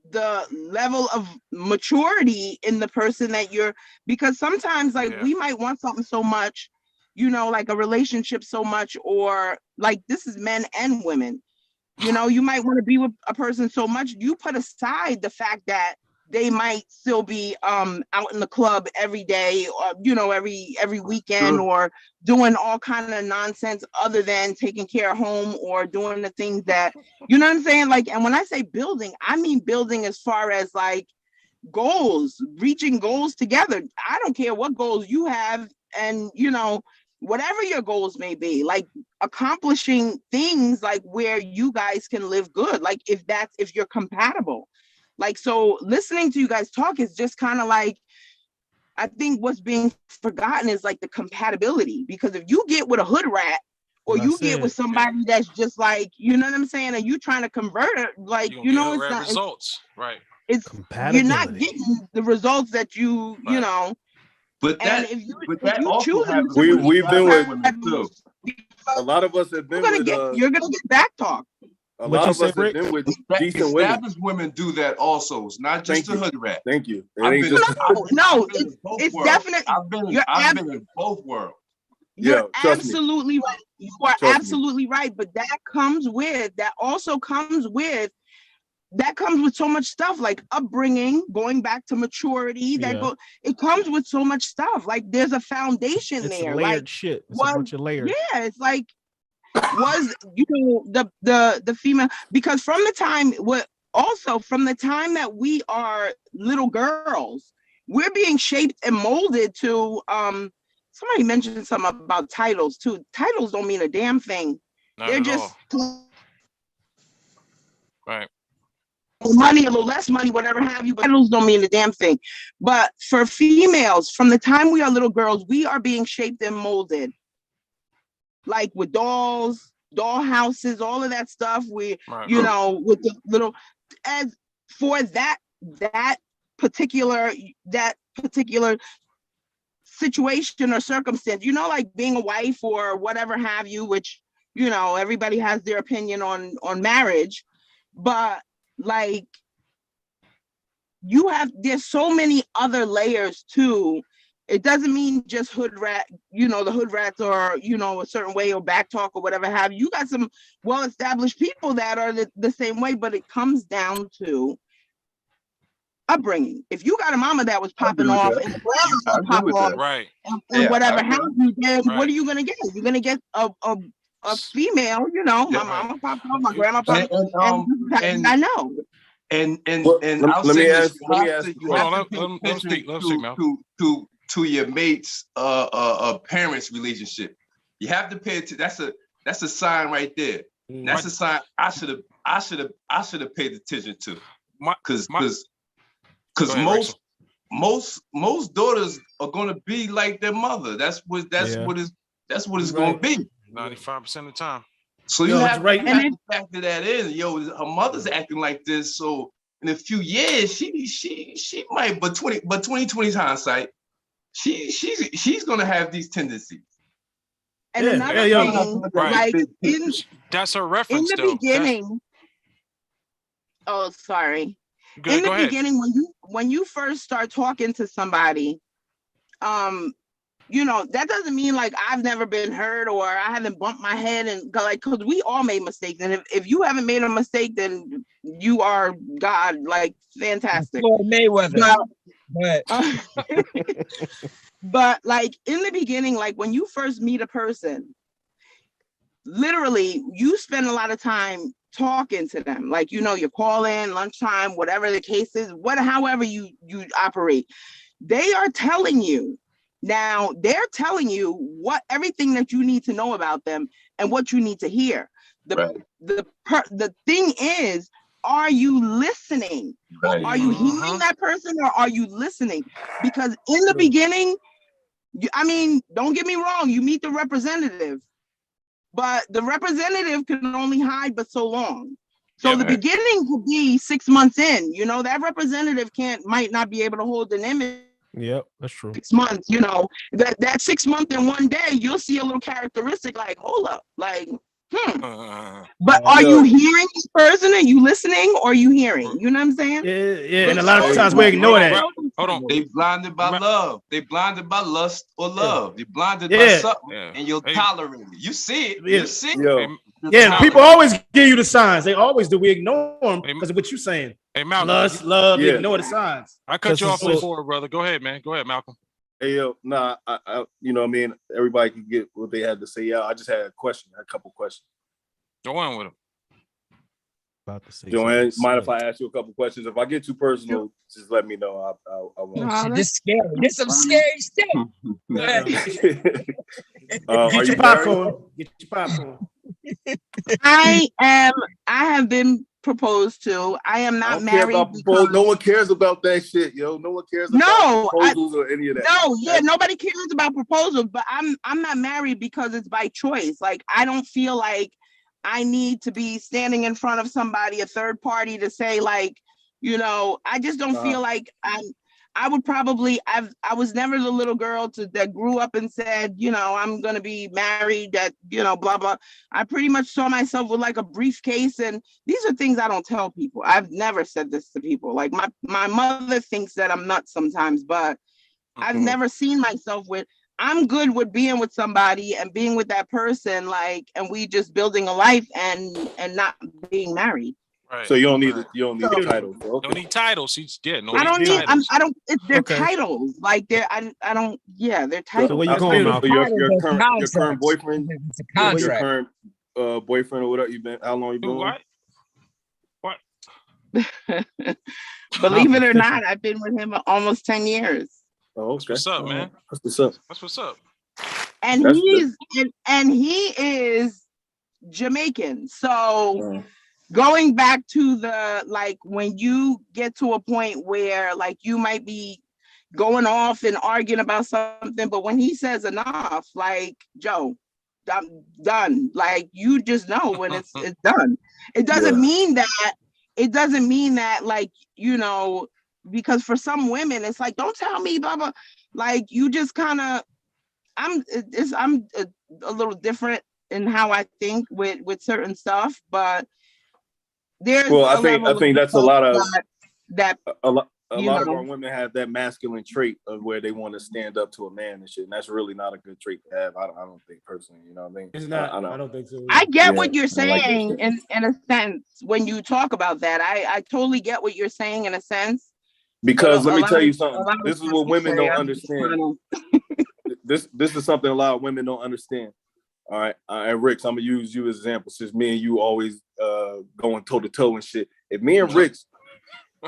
the level of maturity in the person that you're, because sometimes like we might want something so much, you know, like a relationship so much, or like this is men and women, you know, you might want to be with a person so much you put aside the fact that they might still be out in the club every day or, you know, every weekend or doing all kind of nonsense other than taking care of home or doing the things that, you know what I'm saying? Like, and when I say building, I mean building as far as like goals, reaching goals together. I don't care what goals you have and, you know, whatever your goals may be, like accomplishing things like where you guys can live good. Like if you're compatible. Like, so listening to you guys talk is just kind of like, I think what's being forgotten is like the compatibility, because if you get with a hood rat or you get with somebody that's just like, you know what I'm saying, and you trying to convert it, like, you know, it's not results, right? It's you're not getting the results that you know. But that, and if you also choose happens. We've been with too. a lot of us have been with you're gonna get back talk. A lot of us have been with decent women. Established women do that also. It's not just the hood rat. Thank you. It's definitely. I've been in both worlds. You're absolutely right. You are absolutely right. But that also comes with so much stuff, like upbringing, going back to maturity. It comes with so much stuff. Like there's a foundation there. Layered like shit. It's a bunch of layers. Yeah, it's like was, you know, the female, because from the time that we are little girls, we're being shaped and molded to somebody mentioned something about titles too. Titles don't mean a damn thing. They're just right. Money, a little less money, whatever have you, but titles don't mean a damn thing. But for females, from the time we are little girls, we are being shaped and molded. Like with dolls, doll houses, all of that stuff. You know, with the little, as for that particular situation or circumstance, you know, like being a wife or whatever have you, which, you know, everybody has their opinion on marriage, but like there's so many other layers too. It doesn't mean just hood rat, you know, the hood rats are, you know, a certain way or back talk or whatever have you. Got some well-established people that are the same way, but it comes down to upbringing. If you got a mama that was popping off and grandma popping off, right, and whatever have you, then what are you gonna get? You're gonna get a a female, you know, my mama popped off, my grandma popped off, and I know. And let me ask. You have to pay attention to your mate's parents' relationship. You have to pay attention. That's a sign right there. That's a sign I should have paid attention to. Because most daughters are gonna be like their mother. That's what it's gonna be. 95% of the time. So you have to factor that in. Her mother's acting like this. So in a few years, she might, but 2020 hindsight, she's gonna have these tendencies. And another thing, like that's her reference. In the beginning. Oh, sorry. In the beginning, when you first start talking to somebody, you know, that doesn't mean like I've never been hurt or I haven't bumped my head and like, because we all made mistakes. And if you haven't made a mistake, then you are God, like fantastic. Mayweather. But like in the beginning, like when you first meet a person, literally you spend a lot of time talking to them. Like, you know, you call in lunchtime, whatever the case is, however you operate. They are telling you. Now they're telling you everything that you need to know about them and what you need to hear. The thing is, are you listening? Right. Are you hearing that person or are you listening? Because in the beginning, I mean, don't get me wrong, you meet the representative, but the representative can only hide but so long. So the beginning could be 6 months in, you know, that representative might not be able to hold an image. Yep, that's true. 6 months, you know, that 6 months in one day, you'll see a little characteristic like, hold up, like, But are you hearing this person? Are you listening or are you hearing? You know what I'm saying? Yeah. And a lot of times we ignore that. Hold on. They blinded by love. They blinded by lust or love. They blinded by something and you'll tolerate it. You see it. You see it. Yeah, people always give you the signs. They always do. We ignore them because of what you're saying. Hey, Malcolm. Lust, love, ignore the signs. I cut you off before, brother. Go ahead, man. Go ahead, Malcolm. Hey, I you know what I mean? Everybody can get what they had to say. Yeah, I just had a question, a couple questions. Go on with them. About to say Joanne, mind if I ask you a couple questions? If I get too personal, just let me know. I won't. This scary. This some scary stuff. Get your popcorn. Get your popcorn. I have been proposed to. I am not married. No one cares about that shit, yo. No one cares about proposals or any of that. No, nobody cares about proposals, but I'm not married because it's by choice. Like, I don't feel like I need to be standing in front of somebody, a third party, to say, like, you know, I just don't feel like I would probably, I was never the little girl that grew up and said, you know, I'm going to be married, that, you know, blah, blah. I pretty much saw myself with like a briefcase. And these are things I don't tell people. I've never said this to people. Like my mother thinks that I'm nuts sometimes, but I've never seen myself with, I'm good with being with somebody and being with that person, like, and we just building a life and not being married. Right. So you don't need a title. Okay. Don't need titles. I don't need. I don't. They're titles. Like they're. I don't. Yeah, they're titles. So where you going, Malcolm? Your current boyfriend. It's a contract. Your current boyfriend or whatever you been. How long you been? What? Believe it or not, I've been with him almost 10 years. Oh, okay. What's up, man? That's what's up. That's what's up. And he is Jamaican. So going back to the, like, when you get to a point where like you might be going off and arguing about something, but when he says enough, like, Joe, I'm done. Like, you just know when it's done. It doesn't mean that, like, you know, because for some women it's like, don't tell me, blah blah. Like, you just kind of, I'm a little different in how I think with certain stuff, but there's I think that's a lot of a lot of our women have that masculine trait of where they want to stand up to a man and shit, and that's really not a good trait to have. I don't think personally, you know what I mean? It's not. I don't think so. I get what you're saying in a sense when you talk about that. I totally get what you're saying in a sense. Because let me tell you something. This is what women don't understand. This is something a lot of women don't understand. All right, and Ricks, I'm gonna use you as an example since me and you always going toe to toe and shit. If me and Ricks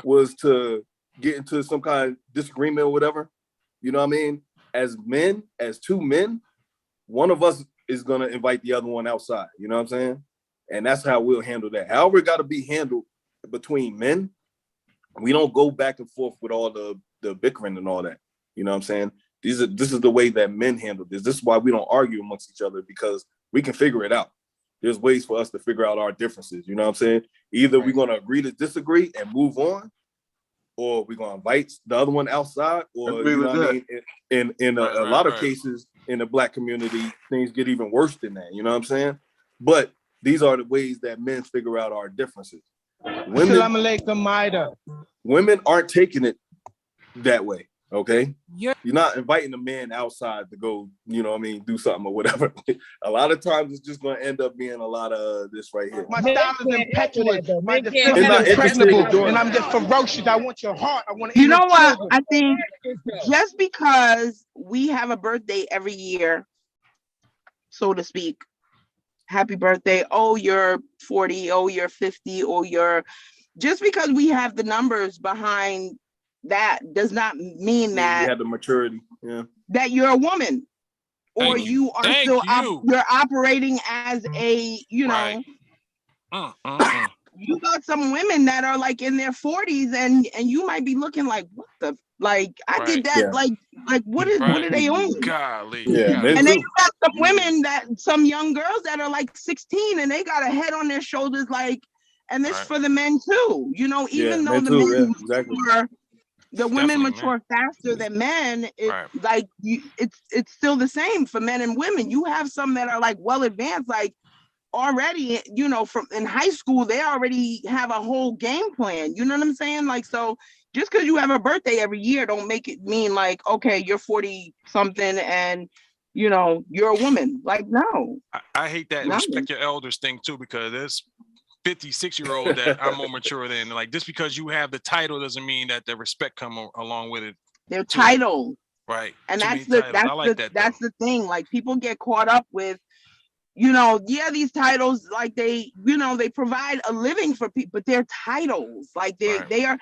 was to get into some kind of disagreement or whatever, you know what I mean? As men, as two men, one of us is gonna invite the other one outside. You know what I'm saying? And that's how we'll handle that. However, it got to be handled between men. We don't go back and forth with all the bickering and all that. You know what I'm saying? This is the way that men handle this. This is why we don't argue amongst each other, because we can figure it out. There's ways for us to figure out our differences. You know what I'm saying? Either we're going to agree to disagree and move on, or we're going to invite the other one outside, or you know what I mean? In a lot of cases in the Black community, things get even worse than that. You know what I'm saying? But these are the ways that men figure out our differences. Women aren't taking it that way. Okay. You're not inviting a man outside to go, you know what I mean, do something or whatever. A lot of times it's just going to end up being a lot of this right here. My style is impetuous. My defense is impregnable. And I'm just ferocious. I want your heart. I want to You know what? I think just because we have a birthday every year, so to speak, happy birthday. Oh, you're 40. Oh, you're 50. Oh, you're just because we have the numbers behind that does not mean that you have the maturity, that you're a woman, or you are still you're operating as a, you know, you got some women that are like in their 40s and you might be looking like, what the, like I did that, like what do they own? Golly. And then you got some women some young girls that are like 16 and they got a head on their shoulders, like, and this for the men too, you know, even though the men mature, the women mature faster than men. Like it's still the same for men and women. You have some that are like well advanced, like already, you know, from in high school, they already have a whole game plan. You know what I'm saying? Like, so just because you have a birthday every year, don't make it mean like, okay, you're 40 something and you know you're a woman. Like, no. I hate that respect your elders thing too, because there's 56-year-old that I'm more mature than. Like, just because you have the title doesn't mean that the respect come along with it. Their title, right? And that's the thing. Like, people get caught up with, you know, these titles, like they, you know, they provide a living for people, but they're titles. Like they are.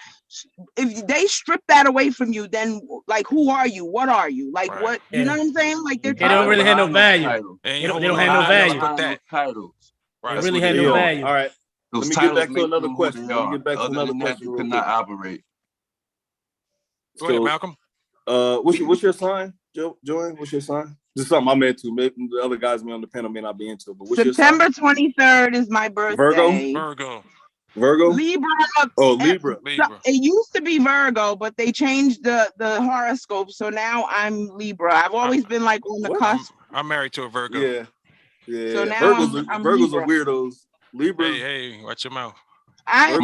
If they strip that away from you, then like, who are you? What are you? Like, what? You know what I'm saying? Like, they don't really have no value. They don't have no value. Titles. They really have no value. All right. Let me get back to another question. Could not operate. Go ahead, Malcolm. What's your sign, Joanne? What's your sign? This is something I'm into. Maybe the other guys on the panel may not be into, but what's September 23rd is my birthday. Virgo. Libra. Oh, Libra. It used to be Virgo, but they changed the horoscope, so now I'm Libra. I've always been like on the cusp. I'm married to a Virgo. Yeah. So now Virgos are weirdos. Libra. Hey, watch your mouth. I'm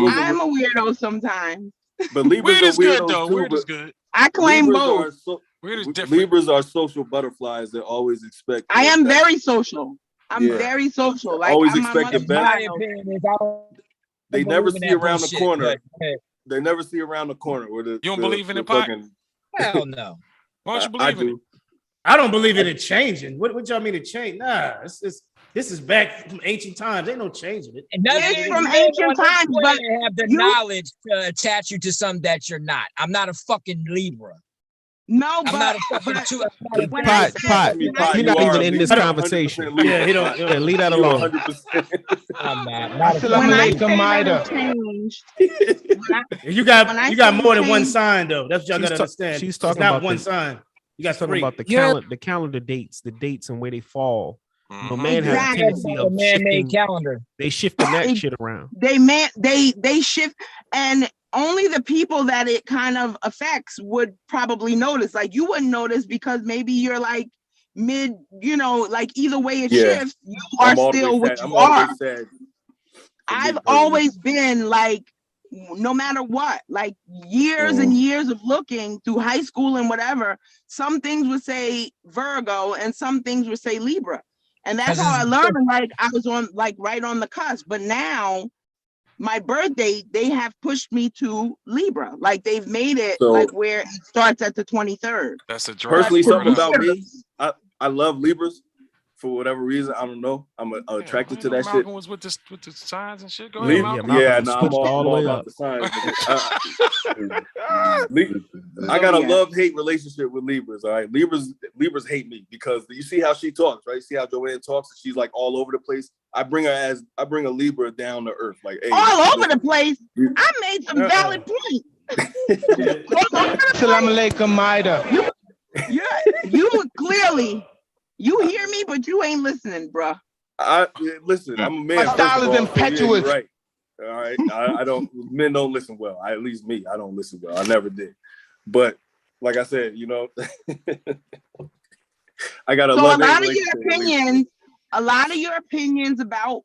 a weirdo sometimes. But Libras are weirdos too. Weird is good. I claim both. Libras are social butterflies that always expect. I am very social. I'm very social. Like, always expect the best. They never see around the corner. They never see around the corner. You don't believe in it, Pot? Hell no. Why don't you believe in it? I don't believe in it changing. What y'all mean to change? Nah, this is back from ancient times. Ain't no changing it. And that's from ancient times, but they have the knowledge to attach you to something that you're not. I'm not a fucking Libra. No, I'm not a fucking Pot. You're not even in this conversation. Yeah, he don't. Yeah, leave that alone. I'm not. When I say that changed, you got more than one sign though. That's what y'all gotta understand. She's talking about about one sign. You got talking three. about the calendar dates, and where they fall. No man has a tendency of man-made calendar. They shifting that shit around. They shift, and only the people that it kind of affects would probably notice. Like, you wouldn't notice because maybe you're like mid, you know, like either way it shifts, you are still what you are. I've always been like, no matter what, like years and years of looking through high school and whatever, some things would say Virgo and some things would say Libra. And that's how I learned, like, I was on, like, right on the cusp. But now, my birthday, they have pushed me to Libra. Like, they've made it like where it starts at the 23rd. That's a personally something about me. I love Libras for whatever reason. I don't know. I'm attracted to that Malcolm shit. was with the signs and shit. Go ahead, Malcolm. Yeah, no, I'm all about the signs. I got a love-hate relationship with Libras. All right, Libras hate me because you see how she talks, right? See how Joanne talks? She's like all over the place. I bring a Libra down to earth, like hey, all over the place. I made some valid points. Assalamu alaikum, Maida. You clearly, you hear me, but you ain't listening, bro. Listen, I'm a man. My style is impetuous. Right. All right. I don't. Men don't listen well. At least me. I don't listen well. I never did. But like I said, you know, I got a lot of your opinions about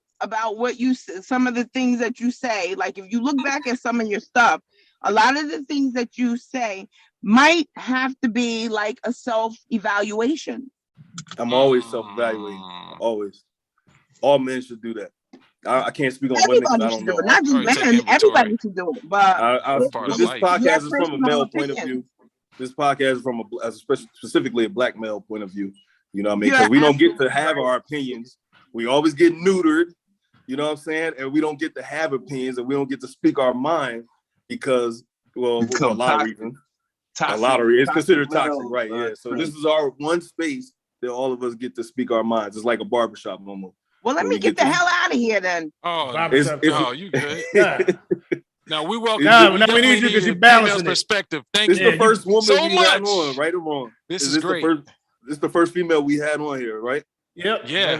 what you, some of the things that you say. Like if you look back at some of your stuff, a lot of the things that you say might have to be like a self-evaluation. I'm always self-evaluating. Always. All men should do that. I can't speak on women because I don't know. Not just men, everybody should do it. But this podcast is from a male point of view. This podcast is from specifically a black male point of view. You know what I mean? Because we don't get to have our opinions. We always get neutered. You know what I'm saying? And we don't get to have opinions, and we don't get to speak our mind because, well, for a lot of reasons. It's considered toxic, right? Yeah. So this is our one space that all of us get to speak our minds. It's like a barbershop moment. Well, let me get the hell out of here then. You good? Now we welcome. No, we need you because you're balancing perspective. Thank you. This is the first woman so we had on, right or wrong? This is great. This is the first female we had on here, right? Yep. Yeah.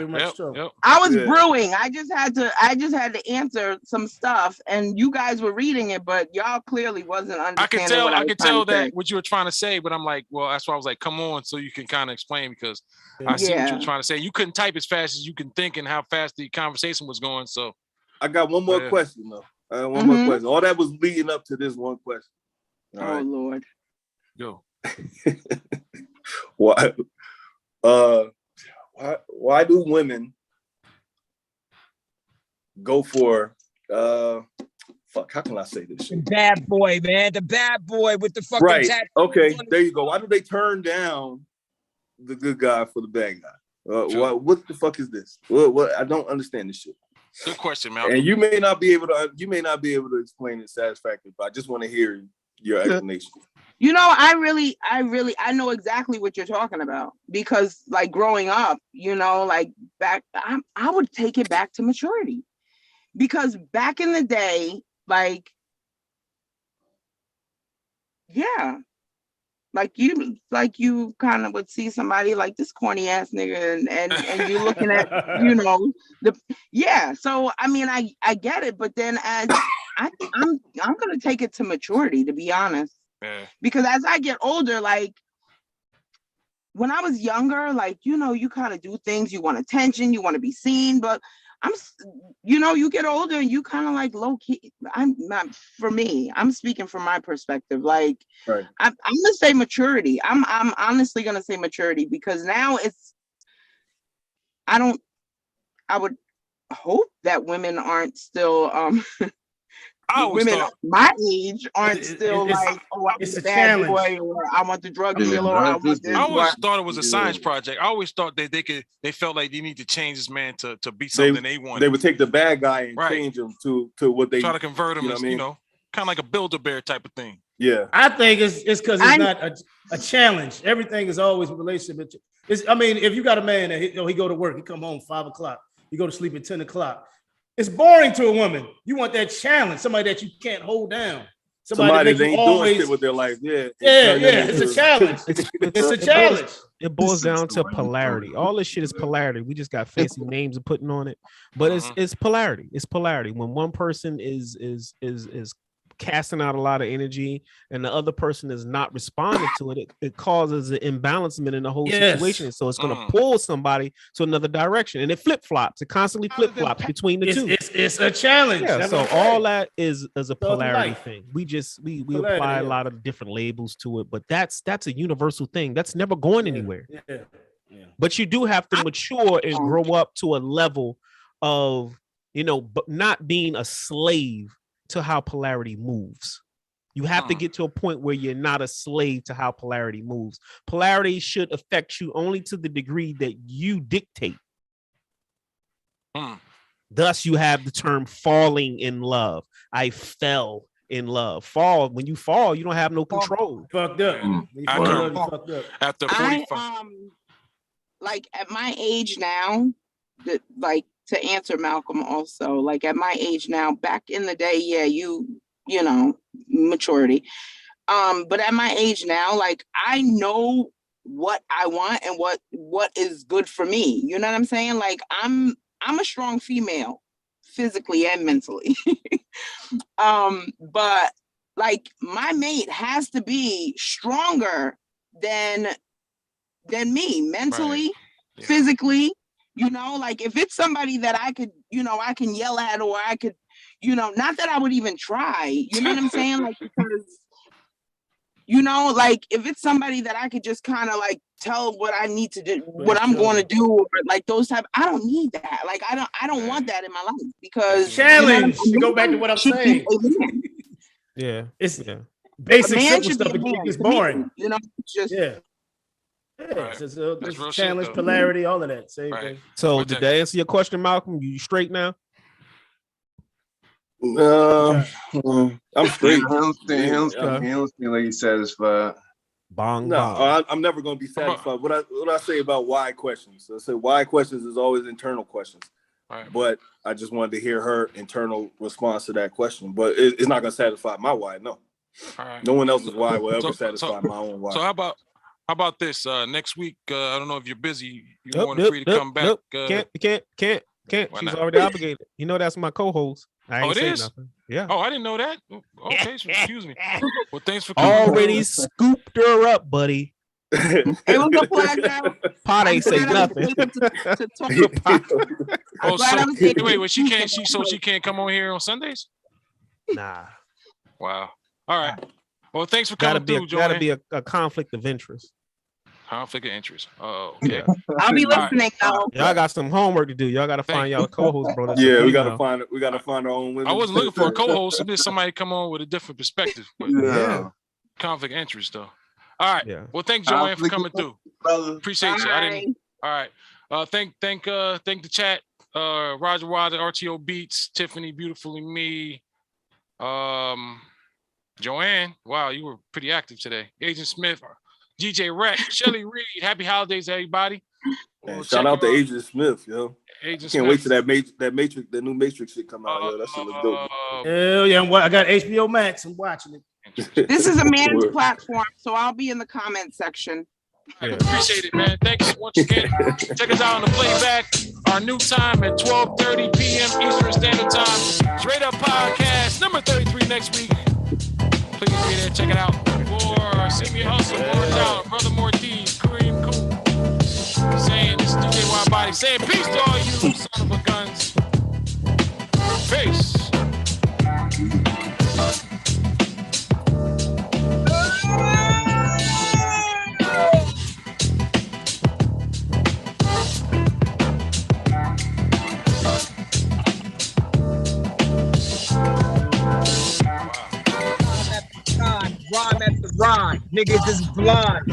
I was brewing. I just had to answer some stuff, and you guys were reading it, but y'all clearly wasn't understanding. I could tell that what you were trying to say, but I'm like, well, that's why I was like, come on, so you can kind of explain because I see what you were trying to say. You couldn't type as fast as you can think and how fast the conversation was going. So I got one more question though. One more question. All that was leading up to this one question. All right. Lord. Go. Why do women go for how can I say this shit? Bad boy, man. The bad boy with the fucking tattoo. Okay, there you go. Why do they turn down the good guy for the bad guy? What the fuck is this? What I don't understand this shit. Good question, Malcolm. And you may not be able to explain it satisfactorily, but I just want to hear your explanation. You know, I know exactly what you're talking about because, like, growing up, you know, like I would take it back to maturity because back in the day, like, yeah, like you kind of would see somebody like this corny ass nigga and you're looking at, you know, so I mean, I get it, but then as I'm gonna take it to maturity, to be honest. Yeah. Because as I get older, like when I was younger, like, you know, you kind of do things, you want attention, you want to be seen, but you get older and you kind of like low key. I'm not, for me, I'm speaking from my perspective. Like, right. I'm gonna say maturity. I'm honestly gonna say maturity because now I would hope that women aren't still women my age aren't still like, oh, it's a bad boy, or I want the drug dealer, or I want this. I always thought it was a science project. I always thought that they felt like they need to change this man to be something they want. They would take the bad guy and change him to what they try to convert him as, you know, kind of like a Build-A-Bear type of thing. Yeah, I think it's because it's not a challenge. Everything is always a relationship. I mean, if you got a man that he go to work, he come home 5 o'clock, he go to sleep at 10 o'clock. It's boring to a woman. You want that challenge, somebody that you can't hold down. Somebody that ain't doing shit with their life. Yeah. It's a challenge. It's a challenge. It boils down to polarity. All this shit is polarity. We just got fancy names of putting on it, but it's polarity. It's polarity. When one person is casting out a lot of energy and the other person is not responding to it, it causes an imbalancement in the whole situation. So it's going to pull somebody to another direction, and it flip-flops. It constantly flip-flops between the two. It's a challenge. Yeah, so all that is a polarity thing. We apply a lot of different labels to it, but that's a universal thing. That's never going anywhere. Yeah. But you do have to mature and grow up to a level of, you know, but not being a slave to how polarity moves. You have to get to a point where you're not a slave to how polarity moves. Polarity should affect you only to the degree that you dictate. Thus, you have the term falling in love. I fell in love. Fall, when you fall, you don't have no control. Fucked up. After 45. Like at my age now, like to answer Malcolm also, like at my age now, back in the day, yeah, you know, maturity. But at my age now, like I know what I want and what is good for me. You know what I'm saying? Like I'm a strong female, physically and mentally. But like my mate has to be stronger than me mentally, physically, you know, like if it's somebody that I could, you know, I can yell at, or I could, you know, not that I would even try, you know what I'm saying? Like, because, you know, like if it's somebody that I could just kind of like tell what I need to do, what I'm going to do, or like those type, I don't need that. Like, I don't want that in my life, because challenge, to go back to what I'm saying. It's basic simple stuff. It gets boring. You know, it's just it's challenge, polarity, all of that. Same thing. So did that answer your question, Malcolm? You straight now? I'm straight. He don't seem like he's satisfied. I'm never going to be satisfied. What I say about why questions? I say why questions is always internal questions. But I just wanted to hear her internal response to that question. But it's not going to satisfy my why. No. No one else's why will ever satisfy my own why. So how about this? Next week, I don't know if you're busy. You're more than free to come back. Can't. Why She's not? already obligated. You know that's my co-host. I ain't it is? Nothing. Yeah. Oh, I didn't know that. Okay, so excuse me. Well, thanks for coming. Already scooped her up, buddy. It was a pleasure. Pot ain't say nothing. Oh, so wait, she can't come on here on Sundays? Nah. Wow. All right. Well, thanks for coming through, Joanne. Gotta be a conflict of interest. Conflict of interest. Oh, okay. I'll be listening though. Y'all got some homework to do. Y'all got to find y'all a co-host, bro. Yeah, we got to find it. We got to find our own women. I wasn't looking for a co-host. If there's somebody come on with a different perspective. But conflict of interest though. All right. Yeah. Well, thanks, Joanne, for coming through. Appreciate you. I didn't. All right. Thank the chat. Roger Wilder, RTO Beats, Tiffany, Beautifully Me. Joanne, wow, you were pretty active today. Agent Smith, DJ Rhett, Shelly Reed. Happy holidays, everybody. Shout out to Agent Smith, yo. Agent Can't wait till that Matrix, the new Matrix shit come out, yo. That shit look dope. Hell yeah, I got HBO Max. I'm watching it. This is a man's platform, so I'll be in the comment section. Right, appreciate it, man. Thanks once again. Check us out on the playback. Our new time at 12:30 p.m. Eastern Standard Time. Straight Up Podcast, number 33 next week. Please be there. Check it out. For See Me Hustle, More Tyler, Brother Mortiz, Kareem Coop. Saying this is DJ Wild Body. Saying peace to all you son of a guns. Peace. Rhyme after rhyme, niggas is blind.